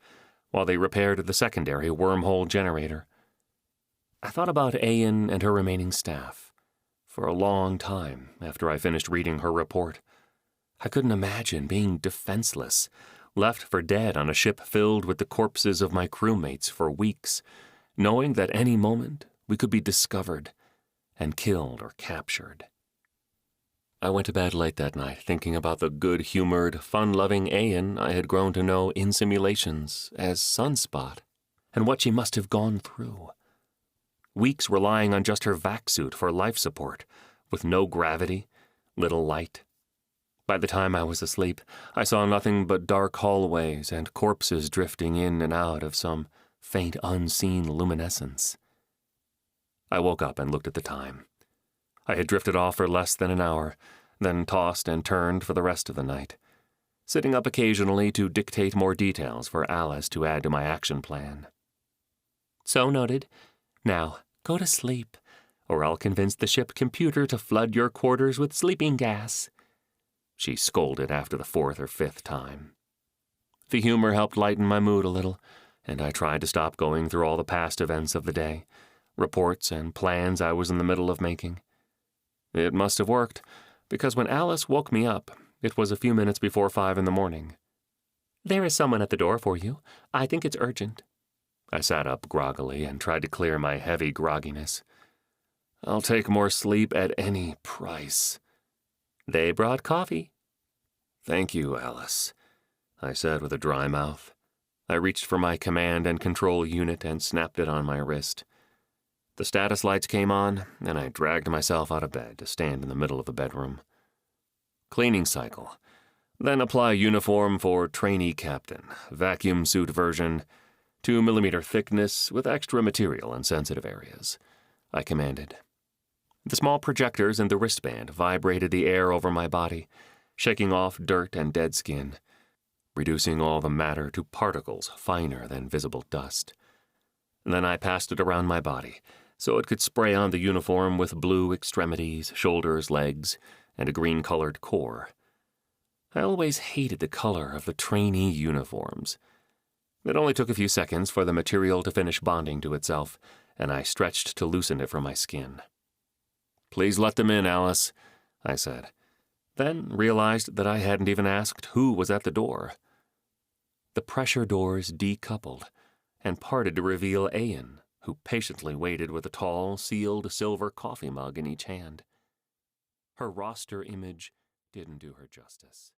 while they repaired the secondary wormhole generator. I thought about Ayan and her remaining staff for a long time after I finished reading her report. I couldn't imagine being defenseless, left for dead on a ship filled with the corpses of my crewmates for weeks, knowing that any moment we could be discovered and killed or captured. I went to bed late that night thinking about the good-humored, fun-loving Ayan I had grown to know in simulations as Sunspot, and what she must have gone through. Weeks relying on just her vac suit for life support, with no gravity, little light. By the time I was asleep, I saw nothing but dark hallways and corpses drifting in and out of some faint unseen luminescence. I woke up and looked at the time. I had drifted off for less than an hour, then tossed and turned for the rest of the night, sitting up occasionally to dictate more details for Alice to add to my action plan. So noted. Now, go to sleep, or I'll convince the ship computer to flood your quarters with sleeping gas, she scolded after the 4th or 5th time. The humor helped lighten my mood a little, and I tried to stop going through all the past events of the day, reports and plans I was in the middle of making. It must have worked, because when Alice woke me up, it was a few minutes before 5 in the morning. "There is someone at the door for you. I think it's urgent." I sat up groggily and tried to clear my heavy grogginess. I'll take more sleep at any price. "They brought coffee." "Thank you, Alice," I said with a dry mouth. I reached for my command and control unit and snapped it on my wrist. The status lights came on, and I dragged myself out of bed to stand in the middle of the bedroom. Cleaning cycle. Then apply uniform for trainee captain, vacuum suit version, 2mm thickness with extra material in sensitive areas, I commanded. The small projectors in the wristband vibrated the air over my body, shaking off dirt and dead skin, reducing all the matter to particles finer than visible dust. Then I passed it around my body, so it could spray on the uniform with blue extremities, shoulders, legs, and a green-colored core. I always hated the color of the trainee uniforms. It only took a few seconds for the material to finish bonding to itself, and I stretched to loosen it from my skin. "Please let them in, Alice," I said, then realized that I hadn't even asked who was at the door. The pressure doors decoupled and parted to reveal Ayan, who patiently waited with a tall, sealed silver coffee mug in each hand. Her roster image didn't do her justice.